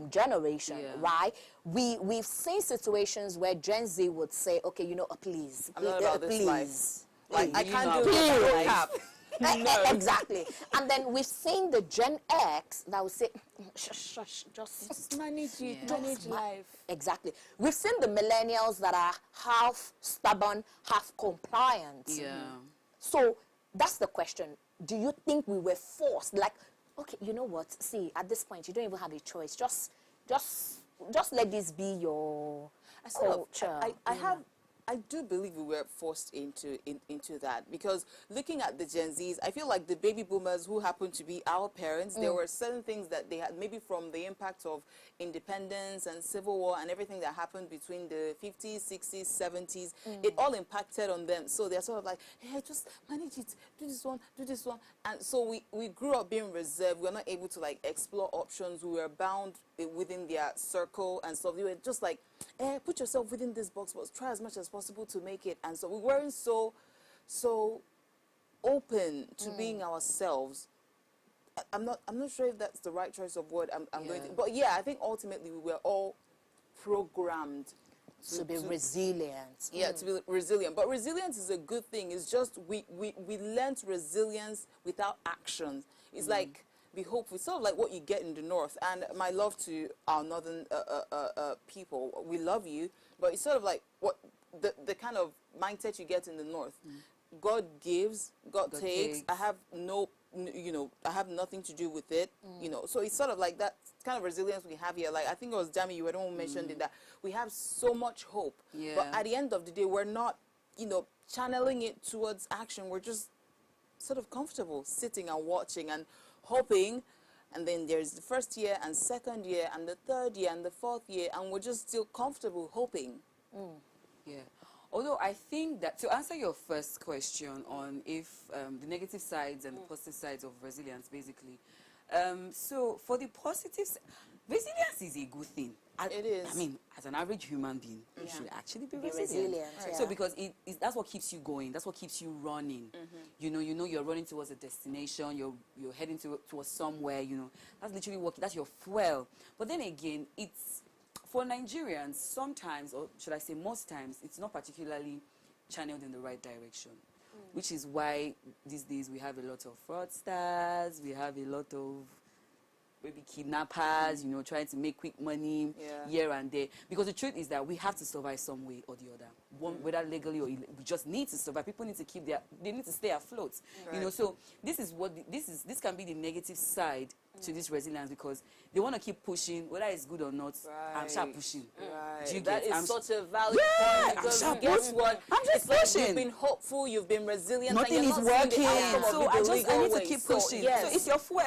Speaker 2: generation, right? We've seen situations where Gen Z would say, okay, you know, please,
Speaker 1: I'm not about this life. Like, I can't do
Speaker 2: it. No. Exactly. And then we've seen the Gen X that would say, shush, just
Speaker 1: manage it, manage life.
Speaker 2: Exactly. We've seen the millennials that are half stubborn, half compliant.
Speaker 3: Yeah.
Speaker 2: So that's the question. Do you think we were forced? Like, okay, you know what? See, at this point, you don't even have a choice. Just let this be your culture.
Speaker 1: I do believe we were forced into that, because looking at the Gen Zs, I feel like the baby boomers who happened to be our parents, there were certain things that they had, maybe from the impact of independence and civil war and everything that happened between the 50s, 60s, 70s, it all impacted on them. So they're sort of like, hey, just manage it, do this one. And so we grew up being reserved. We were not able to like explore options. We were bound within their circle and stuff. They were just like, put yourself within this box, but try as much as possible to make it. And so we weren't so open to being ourselves. I'm not sure if that's the right choice of word I'm going to, but yeah, I think ultimately we were all programmed
Speaker 2: to be resilient.
Speaker 1: Yeah, to be resilient. But resilience is a good thing. It's just we learnt resilience without actions. It's like, be hopeful. It's sort of like what you get in the north. And my love to our northern people. We love you, but it's sort of like what the kind of mindset you get in the north. God gives, God takes. I have I have nothing to do with it. So it's sort of like that kind of resilience we have here. Like, I think it was Jamie, you were the one who mentioned it, that we have so much hope.
Speaker 3: Yeah.
Speaker 1: But at the end of the day, we're not, channeling it towards action. We're just sort of comfortable sitting and watching and hoping, and then there's the first year and second year and the third year and the fourth year, and we're just still comfortable hoping.
Speaker 3: Yeah. Although I think that, to answer your first question on if the negative sides and the positive sides of resilience, basically. So for the positives, resilience is a good thing.
Speaker 1: It is.
Speaker 3: I mean, as an average human being, you should actually be resilient.
Speaker 2: resilient,
Speaker 3: So because that's what keeps you going. That's what keeps you running. You know you're running towards a destination. You're heading towards somewhere. That's literally working. That's your fuel. But then again, it's for Nigerians sometimes, or should I say most times, it's not particularly channeled in the right direction. Which is why these days we have a lot of fraudsters. We have a lot of maybe kidnappers, trying to make quick money here and there. Because the truth is that we have to survive some way or the other, whether legally or illegally. We just need to survive. People need to they need to stay afloat.
Speaker 1: Right.
Speaker 3: So this is this can be the negative side to this resilience because they want to keep pushing, whether it's good or not. I'm sharp pushing.
Speaker 1: Right.
Speaker 3: Do you
Speaker 1: That
Speaker 3: get?
Speaker 1: is such a valid
Speaker 3: Yeah,
Speaker 1: point because
Speaker 3: I'm
Speaker 1: guess
Speaker 3: sharp.
Speaker 1: what?
Speaker 3: I'm just
Speaker 1: It's like
Speaker 3: pushing.
Speaker 1: you've been hopeful, you've been resilient,
Speaker 3: Nothing
Speaker 1: and
Speaker 3: is
Speaker 1: you're not seeing
Speaker 3: working,
Speaker 1: the outcome
Speaker 3: so
Speaker 1: of it the
Speaker 3: I
Speaker 1: legal
Speaker 3: need to
Speaker 1: way.
Speaker 3: keep
Speaker 1: So,
Speaker 3: pushing.
Speaker 1: yes.
Speaker 3: So if you're fuel,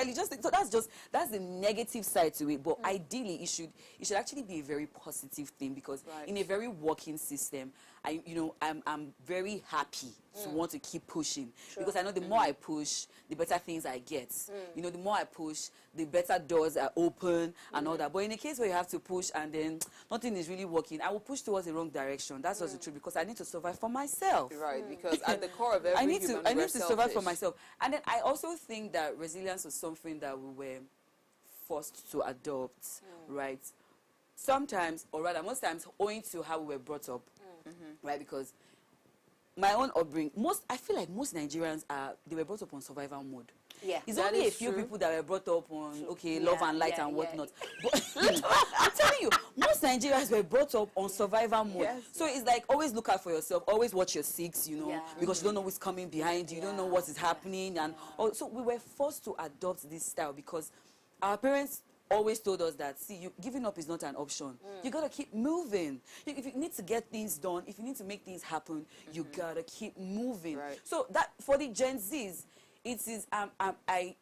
Speaker 3: that's the negative side to it. But ideally, it should actually be a very positive thing because in a very working system, I'm very happy to want to keep pushing because I know the more I push, the better things I get. The more I push, the better doors are open and all that. But in a case where you have to push and then nothing is really working, I will push towards the wrong direction. That's just the truth because I need to survive for myself.
Speaker 1: Right, because at the core of every
Speaker 3: I need to survive for
Speaker 1: selfish.
Speaker 3: myself. And then I also think that resilience was something that we were forced to adopt, right? Sometimes, or rather most times, owing to how we were brought up, right? Because my own upbringing, I feel like most Nigerians they were brought up on survival mode.
Speaker 2: Yeah.
Speaker 3: It's
Speaker 1: That
Speaker 3: only a
Speaker 1: is
Speaker 3: few
Speaker 1: true.
Speaker 3: people that were brought up on,
Speaker 2: Yeah,
Speaker 3: love and light
Speaker 2: yeah,
Speaker 3: and
Speaker 2: yeah.
Speaker 3: whatnot. But I'm telling you, most Nigerians were brought up on survival mode.
Speaker 1: Yes.
Speaker 3: So it's like always look out for yourself, always watch your six,
Speaker 2: Yeah.
Speaker 3: because you don't know what's coming behind you, you don't know what is happening. And so we were forced to adopt this style because our parents always told us that, see, giving up is not an option. You got to keep moving. If you need to get things done, if you need to make things happen, you got to keep moving.
Speaker 1: Right.
Speaker 3: So that for the Gen Zs, it is, I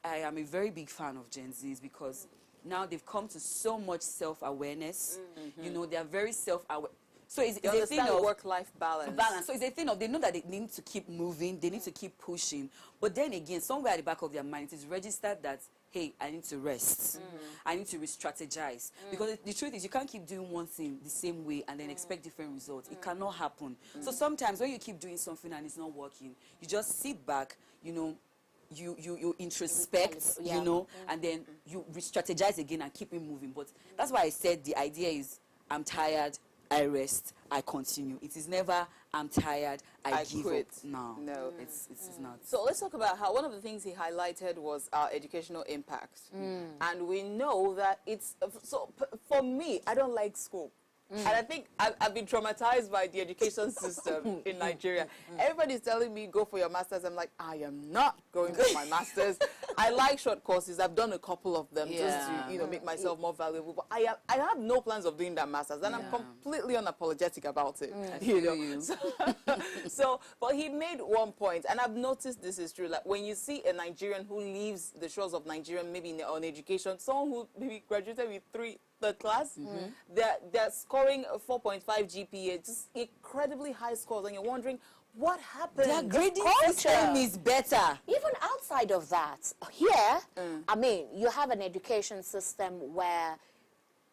Speaker 3: am a very big fan of Gen Zs because now they've come to so much self-awareness. They are very self-aware. So it's
Speaker 1: They
Speaker 3: a thing
Speaker 1: understand
Speaker 3: of
Speaker 1: work-life balance.
Speaker 3: So it's a thing of they know that they need to keep moving, they need to keep pushing. But then again, somewhere at the back of their mind, it is registered that, hey, I need to rest. I need to re-strategize. Because the truth is, you can't keep doing one thing the same way and then expect different results. It cannot happen. So sometimes when you keep doing something and it's not working, you just sit back, you introspect, and then you re-strategize again and keep it moving. But that's why I said the idea is, I'm tired, I rest, I continue. It is never, I'm tired, I give
Speaker 1: quit.
Speaker 3: up. No, it's not.
Speaker 1: So let's talk about how one of the things he highlighted was our educational impact. And we know that for me, I don't like school. And I think I've been traumatized by the education system in Nigeria. Everybody's telling me, go for your master's. I'm like, I am not going for my master's. I like short courses. I've done a couple of them just to, make myself more valuable. But I have no plans of doing that master's. And I'm completely unapologetic about it. But he made one point, and I've noticed this is true. Like when you see a Nigerian who leaves the shores of Nigeria, maybe on education, someone who maybe graduated with third class, they're scoring a 4.5 GPA, just incredibly high scores, and you're wondering what happened.
Speaker 3: Their grading system is better.
Speaker 2: Even outside of that, here, I mean, you have an education system where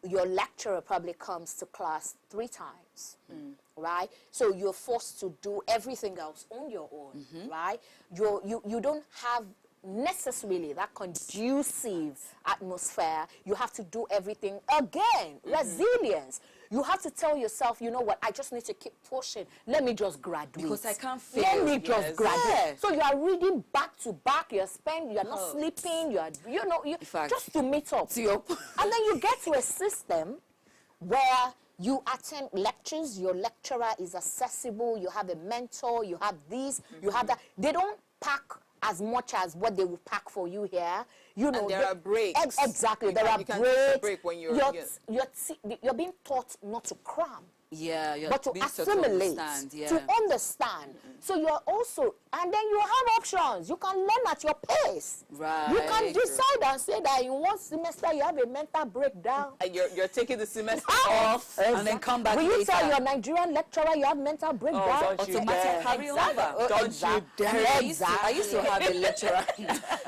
Speaker 2: your lecturer probably comes to class 3 times, right? So you're forced to do everything else on your own, right? You don't have necessarily that conducive atmosphere. You have to do everything again. Resilience. You have to tell yourself, you know what, I just need to keep pushing. Let me just graduate.
Speaker 3: Because I can't fail.
Speaker 2: Let me just graduate.
Speaker 3: Yeah.
Speaker 2: So you are reading back to back, you're not sleeping, just to meet up. And then you get to a system where you attend lectures, your lecturer is accessible, you have a mentor, you have this, you have that. They don't pack as much as what they will pack for you here. And
Speaker 1: there are breaks.
Speaker 2: Exactly, there are
Speaker 1: you can
Speaker 2: breaks.
Speaker 1: break when you're
Speaker 2: being taught not to cram.
Speaker 3: Yeah,
Speaker 2: But to assimilate, to understand. So you're also, and then you have options. You can learn at your pace.
Speaker 3: Right.
Speaker 2: You can decide and say that in one semester you have a mental breakdown.
Speaker 1: And you're taking the semester
Speaker 3: off and then come back
Speaker 2: Will
Speaker 3: later.
Speaker 2: you tell your Nigerian lecturer you have mental breakdown?
Speaker 1: don't you
Speaker 3: Automatic carry over.
Speaker 1: Don't you dare.
Speaker 3: I used to have a lecturer.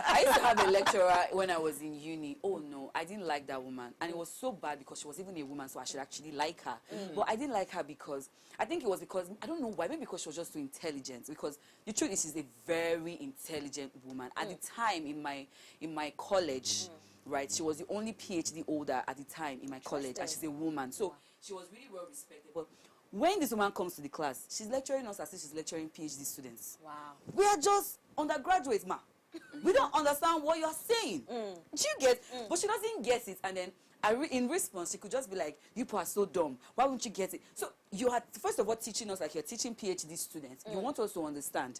Speaker 3: I used to have a lecturer when I was in uni. Oh no, I didn't like that woman. And it was so bad because she was even a woman, so I should actually like her. But I didn't like her because, I think it was because, I don't know why, maybe because she was just too intelligent. Because the truth is, she's a very intelligent woman. At the time in my college, right, she was the only PhD holder at the time in my college, and she's a woman. So she was really well respected. But when this woman comes to the class, she's lecturing us as if she's lecturing PhD students.
Speaker 2: Wow.
Speaker 3: We are just undergraduates, ma. We don't understand what you're saying. Do you get? But she doesn't get it, and then in response, she could just be like, you people are so dumb. Why won't you get it? So you are, first of all, teaching us like you're teaching PhD students. You want us to understand.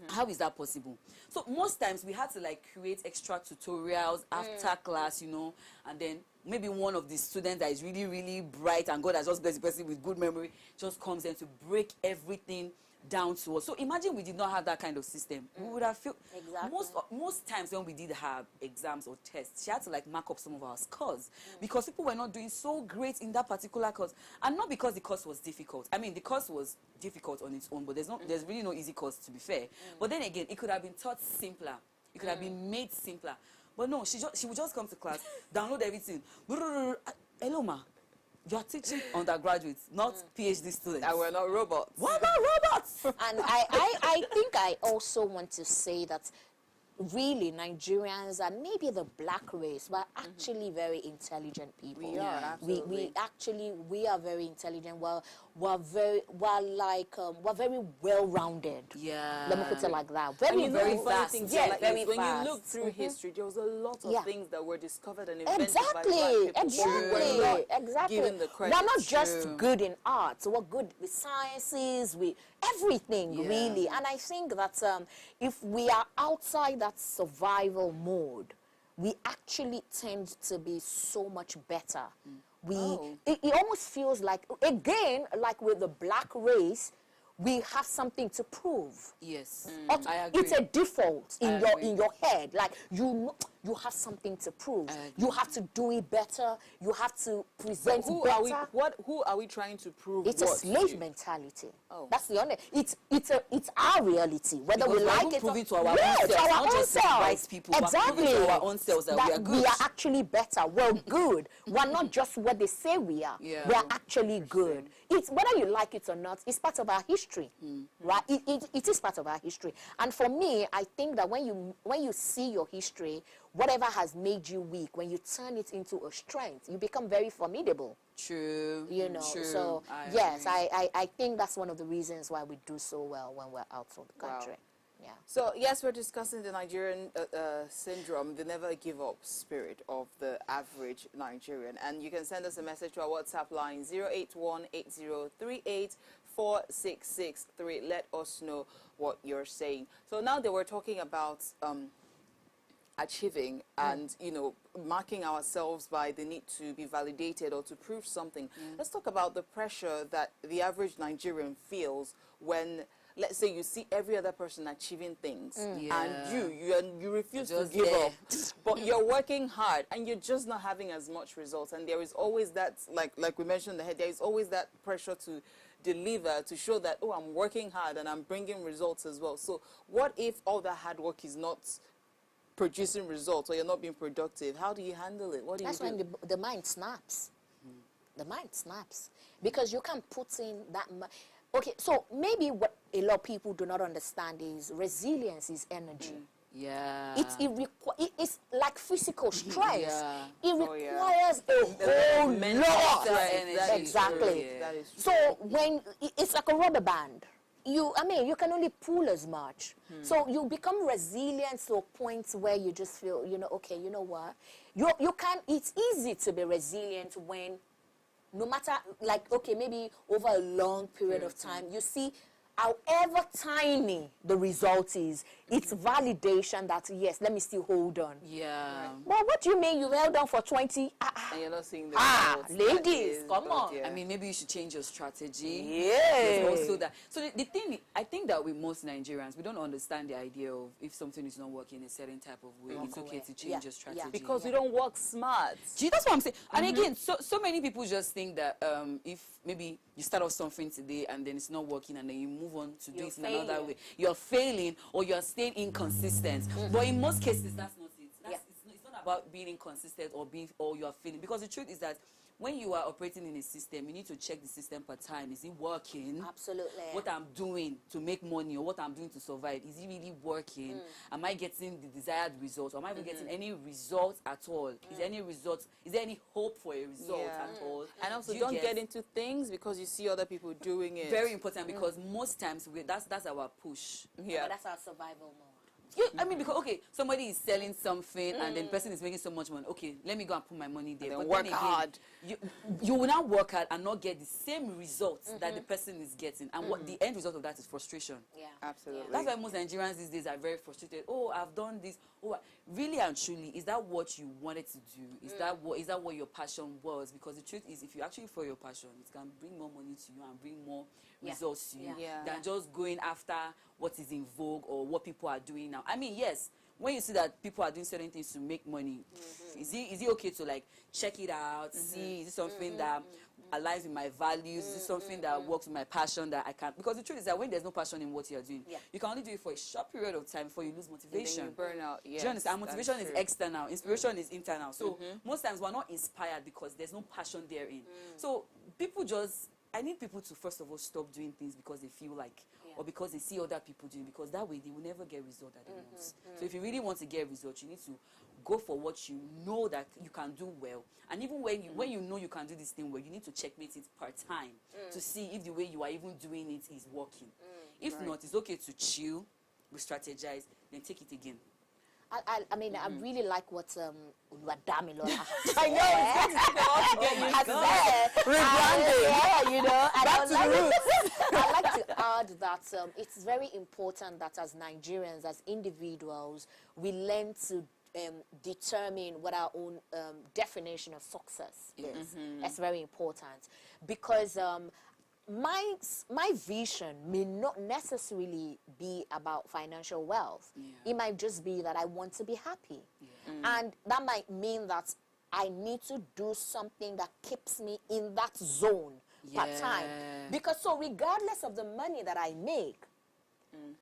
Speaker 3: How is that possible? So most times we had to like create extra tutorials after class, you know, and then maybe one of the students that is really, really bright and God has just blessed the person with good memory just comes in to break everything down to us. So imagine we did not have that kind of system. We would have felt most times when we did have exams or tests, she had to like mark up some of our scores because people were not doing so great in that particular course, and not because the course was difficult. I mean, the course was difficult on its own, but there's really no easy course, to be fair. But then again, it could have been taught simpler. It could have been made simpler. But no, she would just come to class, download everything. Hello, ma. You are teaching undergraduates, not PhD students.
Speaker 1: And we're not robots.
Speaker 3: We're not robots.
Speaker 2: And I think I also want to say that really Nigerians and maybe the black race were actually very intelligent people.
Speaker 1: We are, absolutely.
Speaker 2: We are very intelligent. We're very well-rounded.
Speaker 3: Yeah.
Speaker 2: Let me put it like that.
Speaker 1: And you
Speaker 2: Very
Speaker 1: know,
Speaker 2: fast.
Speaker 1: things
Speaker 2: Yeah,
Speaker 1: like
Speaker 2: very
Speaker 1: this, when
Speaker 2: fast.
Speaker 1: you look through history, there was a lot of things that were discovered and invented by
Speaker 2: Exactly,
Speaker 1: black people. We're not
Speaker 2: exactly.
Speaker 1: given the credit.
Speaker 2: We're not just good in art. We're good with sciences, with everything, really. And I think that if we are outside that survival mode, we actually tend to be so much better. It almost feels like, again, like with the black race, we have something to prove.
Speaker 3: Yes,
Speaker 2: I agree. It's a default in your head. Like you have something to prove. You have to do it better. You have to present better.
Speaker 1: Who are we trying to prove?
Speaker 2: It's a slave mentality. That's the only. It's our reality, whether we like it or
Speaker 3: not. To our own selves, not just to white people.
Speaker 2: Exactly.
Speaker 3: To our own selves that we are good.
Speaker 2: We are actually better. We're good. We're not just what they say we are. We are actually good. It's whether you like it or not. It's part of our history, right? It is part of our history. And for me, I think that when you see your history, whatever has made you weak, when you turn it into a strength, you become very formidable.
Speaker 3: True.
Speaker 2: You know,
Speaker 3: True.
Speaker 2: so yes, I think that's one of the reasons why we do so well when we're out of the country. Yeah.
Speaker 1: So yes, we're discussing the Nigerian syndrome, the never give up spirit of the average Nigerian. And you can send us a message to our WhatsApp line 08180384663. Let us know what you're saying. So now that we're talking about achieving and, you know, marking ourselves by the need to be validated or to prove something, let's talk about the pressure that the average Nigerian feels when, let's say, you see every other person achieving things and you refuse to give up, but you're working hard and you're just not having as much results. And there is always that, like we mentioned ahead, there is always that pressure to deliver, to show that, oh, I'm working hard and I'm bringing results as well. So what if all that hard work is not producing results, or you're not being productive? How do you handle it? What do you do?
Speaker 2: That's when the mind snaps. The mind snaps. Because you can put in that much. Okay, so maybe what a lot of people do not understand is resilience is energy.
Speaker 3: Yeah.
Speaker 2: It's like physical strength. It requires a whole
Speaker 3: mental
Speaker 2: lot.
Speaker 3: energy.
Speaker 2: Exactly.
Speaker 1: That is true.
Speaker 2: So when it's like a rubber band, you can only pull as much. So you become resilient to a point where you just feel, you know, okay, you know what? You can. It's easy to be resilient when, no matter, like, okay, maybe over a long period of time, you see, however tiny the result is, it's validation that, yes, let me still hold on.
Speaker 3: Yeah.
Speaker 2: Well, what do you mean you held on for 20?
Speaker 1: And you're not seeing the results.
Speaker 2: Ladies, come on.
Speaker 3: I mean, maybe you should change your strategy.
Speaker 2: Yeah.
Speaker 3: Also that. So the thing, I think that with most Nigerians, we don't understand the idea of if something is not working a certain type of way, it's okay to change your strategy.
Speaker 1: Because we don't work smart.
Speaker 3: Gee, that's what I'm saying. And again, so many people just think that if maybe you start off something today and then it's not working and then you move on to do it in another way, you're failing or you're staying inconsistent. But in most cases, that's not it. It's not about being inconsistent or you're failing. Because the truth is that when you are operating in a system, you need to check the system per time. Is it working?
Speaker 2: Absolutely.
Speaker 3: What I'm doing to make money or what I'm doing to survive, is it really working? Am I getting the desired results? Or am I even getting any results at all? Is there any results? Is there any hope for a result at all?
Speaker 1: And also, don't get into things because you see other people doing it.
Speaker 3: Very important, because most times that's our push.
Speaker 2: Yeah. That's our survival mode.
Speaker 3: I mean, because, okay, somebody is selling something and then the person is making so much money. Okay, let me go and put my money there.
Speaker 1: And
Speaker 3: But
Speaker 1: work
Speaker 3: then again,
Speaker 1: hard.
Speaker 3: You will not work hard and not get the same results that the person is getting. And what the end result of that is frustration.
Speaker 2: Yeah.
Speaker 1: Absolutely.
Speaker 3: That's why most Nigerians these days are very frustrated. Oh, I've done this. Oh, really and truly, is that what you wanted to do? Is that what your passion was? Because the truth is, if you actually follow your passion, it can bring more money to you and bring more results to you than just going after what is in vogue or what people are doing now. I mean, yes, when you see that people are doing certain things to make money, is it okay to like check it out, see is it something that aligns with my values, is it something that works with my passion that I can? Because the truth is that when there's no passion in what you're doing, you can only do it for a short period of time before you lose motivation.
Speaker 1: And then you burn out. Yes,
Speaker 3: do you understand? Motivation is
Speaker 1: true.
Speaker 3: external, inspiration is internal. So most times we're not inspired because there's no passion therein. So I need people to first of all stop doing things because they feel like, or because they see other people doing, because that way they will never get result that they want. So if you really want to get results, you need to go for what you know that you can do well. And even when you know you can do this thing well, you need to checkmate it part-time to see if the way you are even doing it is working. If not, it's okay to chill, re-strategize, then take it again.
Speaker 2: I mean, I really like what Damilola
Speaker 1: I know, it's good to
Speaker 2: yeah, you know, and
Speaker 1: Back to the roots.
Speaker 2: I like to add that it's very important that as Nigerians, as individuals, we learn to determine what our own definition of success is. That's very important because my vision may not necessarily be about financial wealth. It might just be that I want to be happy. And that might mean that I need to do something that keeps me in that zone part-time. Because so regardless of the money that I make,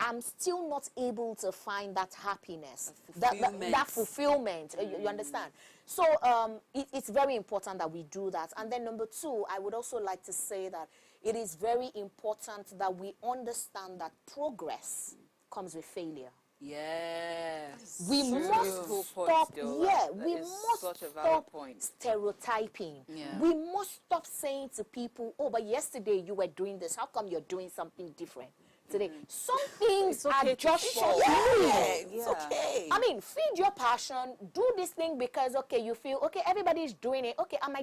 Speaker 2: I'm still not able to find that happiness, that fulfillment. You understand? So it's very important that we do that. And then number two, I would also like to say that it is very important that we understand that progress comes with failure.
Speaker 3: Yes.
Speaker 2: We must stop. We must
Speaker 1: such a valid
Speaker 2: stop
Speaker 1: point.
Speaker 2: stereotyping. We must stop saying to people, "Oh, but yesterday you were doing this. How come you're doing something different today?" Some things are just for you.
Speaker 3: It's okay.
Speaker 2: I mean, feed your passion. Do this thing because you feel okay. Everybody's doing it. Okay, I may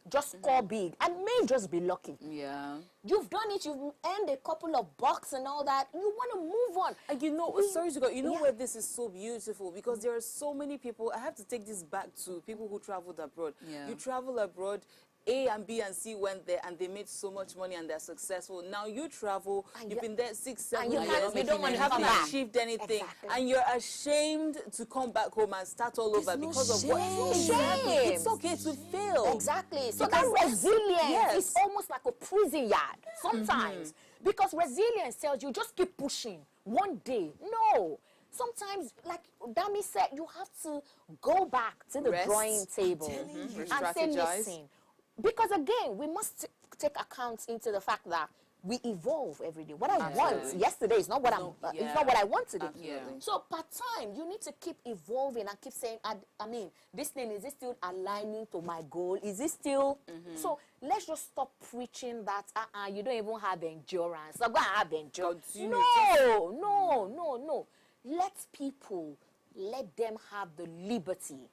Speaker 2: just score big. I may just be lucky.
Speaker 3: Yeah.
Speaker 2: You've done it. You've earned a couple of bucks and all that. You want to move on.
Speaker 1: And you know, sorry to go. You know where this is so beautiful because there are so many people. I have to take this back to people who traveled abroad. You travel abroad. A and B and C went there and they made so much money and they're successful. Now you travel, you've been there 6, 7 years,
Speaker 2: you don't want
Speaker 1: you
Speaker 2: to
Speaker 1: haven't
Speaker 2: come back.
Speaker 1: achieved anything,
Speaker 2: Exactly.
Speaker 1: and you're ashamed to come back home and start all over because of what.
Speaker 2: Shame.
Speaker 1: It's okay to fail.
Speaker 2: Exactly. So that resilience is almost like a prison yard sometimes. Because resilience tells you just keep pushing one day. No. Sometimes, like Dami said, you have to go back to the drawing table and say, listen. Because again, we must take account into the fact that we evolve every day. What I want yesterday is not what it's not what I want today. So part time, you need to keep evolving and keep saying, I mean, this thing, is it still aligning to my goal? Is it still? So let's just stop preaching that you don't even have endurance. I'm going to have endurance. No. Let them have the liberty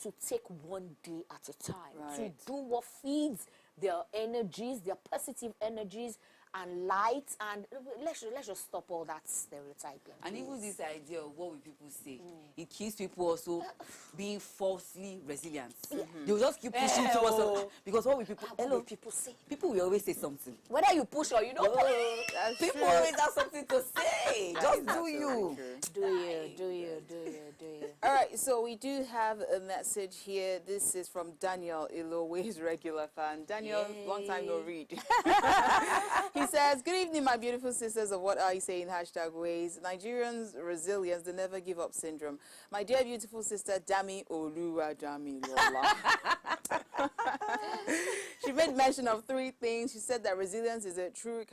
Speaker 2: to take one day at a time, to do what feeds their energies, their positive energies and light, and let's just stop all that stereotyping.
Speaker 3: And even this idea of what will people say, it keeps people also being falsely resilient. They will just keep pushing towards us because what will people
Speaker 2: say?
Speaker 3: People will always say something.
Speaker 2: Whether you push or you don't push.
Speaker 3: People always have something to say. Just do you.
Speaker 2: Do you.
Speaker 1: All right, so we do have a message here. This is from Daniel Ilowe's regular fan. Daniel, long time no read. He says, good evening, my beautiful sisters of What Are You Saying #ways. Nigerians' resilience, the never give up syndrome. My dear beautiful sister, Dami Oluwa Dami Lola. She made mention of 3 things. She said that resilience is a true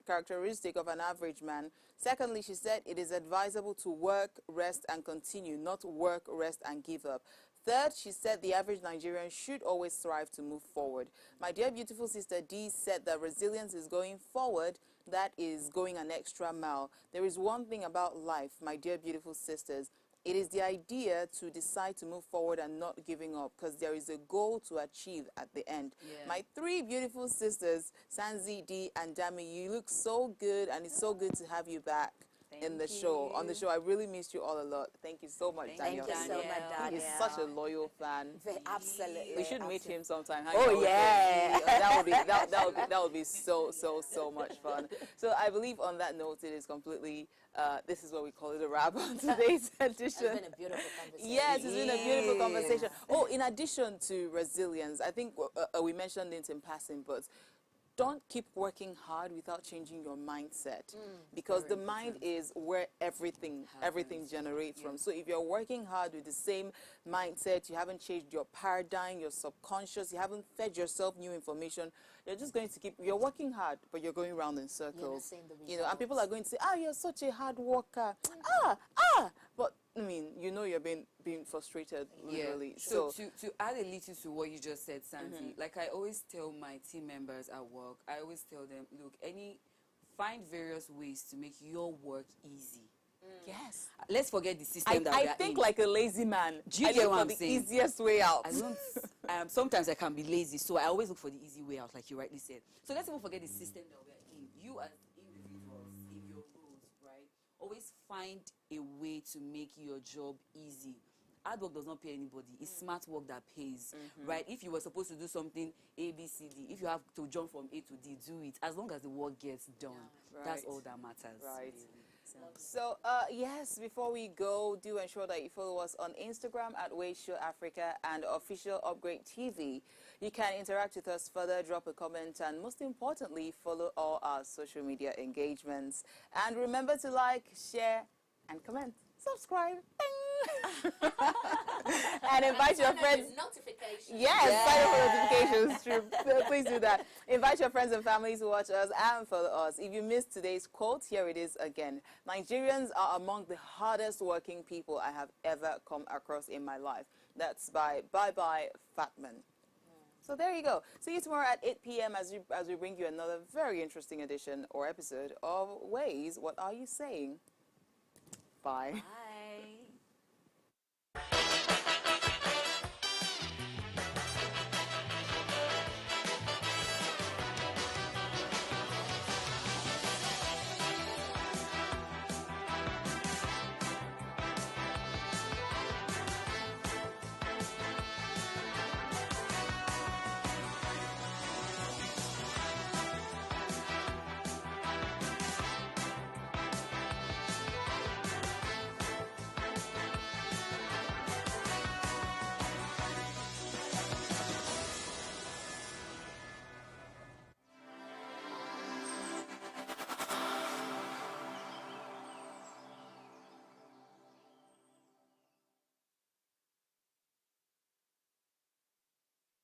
Speaker 1: characteristic of an average man. Secondly, she said it is advisable to work, rest, and continue, not work, rest, and give up. Third, she said the average Nigerian should always strive to move forward. My dear beautiful sister D said that resilience is going forward, that is going an extra mile. There is one thing about life, my dear beautiful sisters. It is the idea to decide to move forward and not giving up, because there is a goal to achieve at the end.
Speaker 3: Yeah.
Speaker 1: My three beautiful sisters, Sanzi, D, and Dami, you look so good, and it's so good to have you back in the show. On the show, I really missed you all a lot. Thank you so much, Daniel.
Speaker 2: Thank you so much, Daniel.
Speaker 1: He's such a loyal fan.
Speaker 2: Absolutely.
Speaker 1: We should meet him sometime. Hang
Speaker 2: Oh,
Speaker 1: out with
Speaker 2: yeah.
Speaker 1: him. That would be so much fun. So I believe on that note, it is completely. This is what we call it a wrap on today's edition.
Speaker 2: It's been a beautiful conversation.
Speaker 1: Yes, it's been a beautiful conversation. Oh, in addition to resilience, I think we mentioned it in passing, but don't keep working hard without changing your mindset, because the mind is where everything generates from. So if you're working hard with the same mindset, you haven't changed your paradigm, your subconscious, you haven't fed yourself new information, you're just going to you're working hard, but you're going round in circles. And people are going to say, you're such a hard worker. But I mean, you're being frustrated, literally.
Speaker 3: So to add a little to what you just said, Sandy, like I always tell my team members at work, I always tell them, look, find various ways to make your work easy.
Speaker 1: Yes.
Speaker 3: Let's forget the system that we are
Speaker 1: I think
Speaker 3: in.
Speaker 1: like a lazy man.
Speaker 3: Do you get what I'm
Speaker 1: the
Speaker 3: saying?
Speaker 1: easiest way out.
Speaker 3: I don't. Sometimes I can be lazy, so I always look for the easy way out, like you rightly said. So let's even forget the system that we are in. You as individuals in your roles, right? Always find a way to make your job easy. Hard work does not pay anybody. It's smart work that pays, right? If you were supposed to do something A, B, C, D, if you have to jump from A to D, do it. As long as the work gets done, that's all that matters.
Speaker 1: Right.
Speaker 3: Really.
Speaker 1: So, yes, before we go, do ensure that you follow us on Instagram at Wage Show Africa and Official Upgrade TV. You can interact with us further, drop a comment, and most importantly, follow all our social media engagements. And remember to like, share, and comment. Subscribe. And invite your friends.
Speaker 2: Notifications.
Speaker 1: Yes, sign up for notifications. True. Please do that. Invite your friends and families to watch us and follow us. If you missed today's quote, here it is again. Nigerians are among the hardest working people I have ever come across in my life. That's by Bye Bye Fatman. So there you go. See you tomorrow at 8 p.m. as we bring you another very interesting edition or episode of Ways. What Are You Saying? Bye.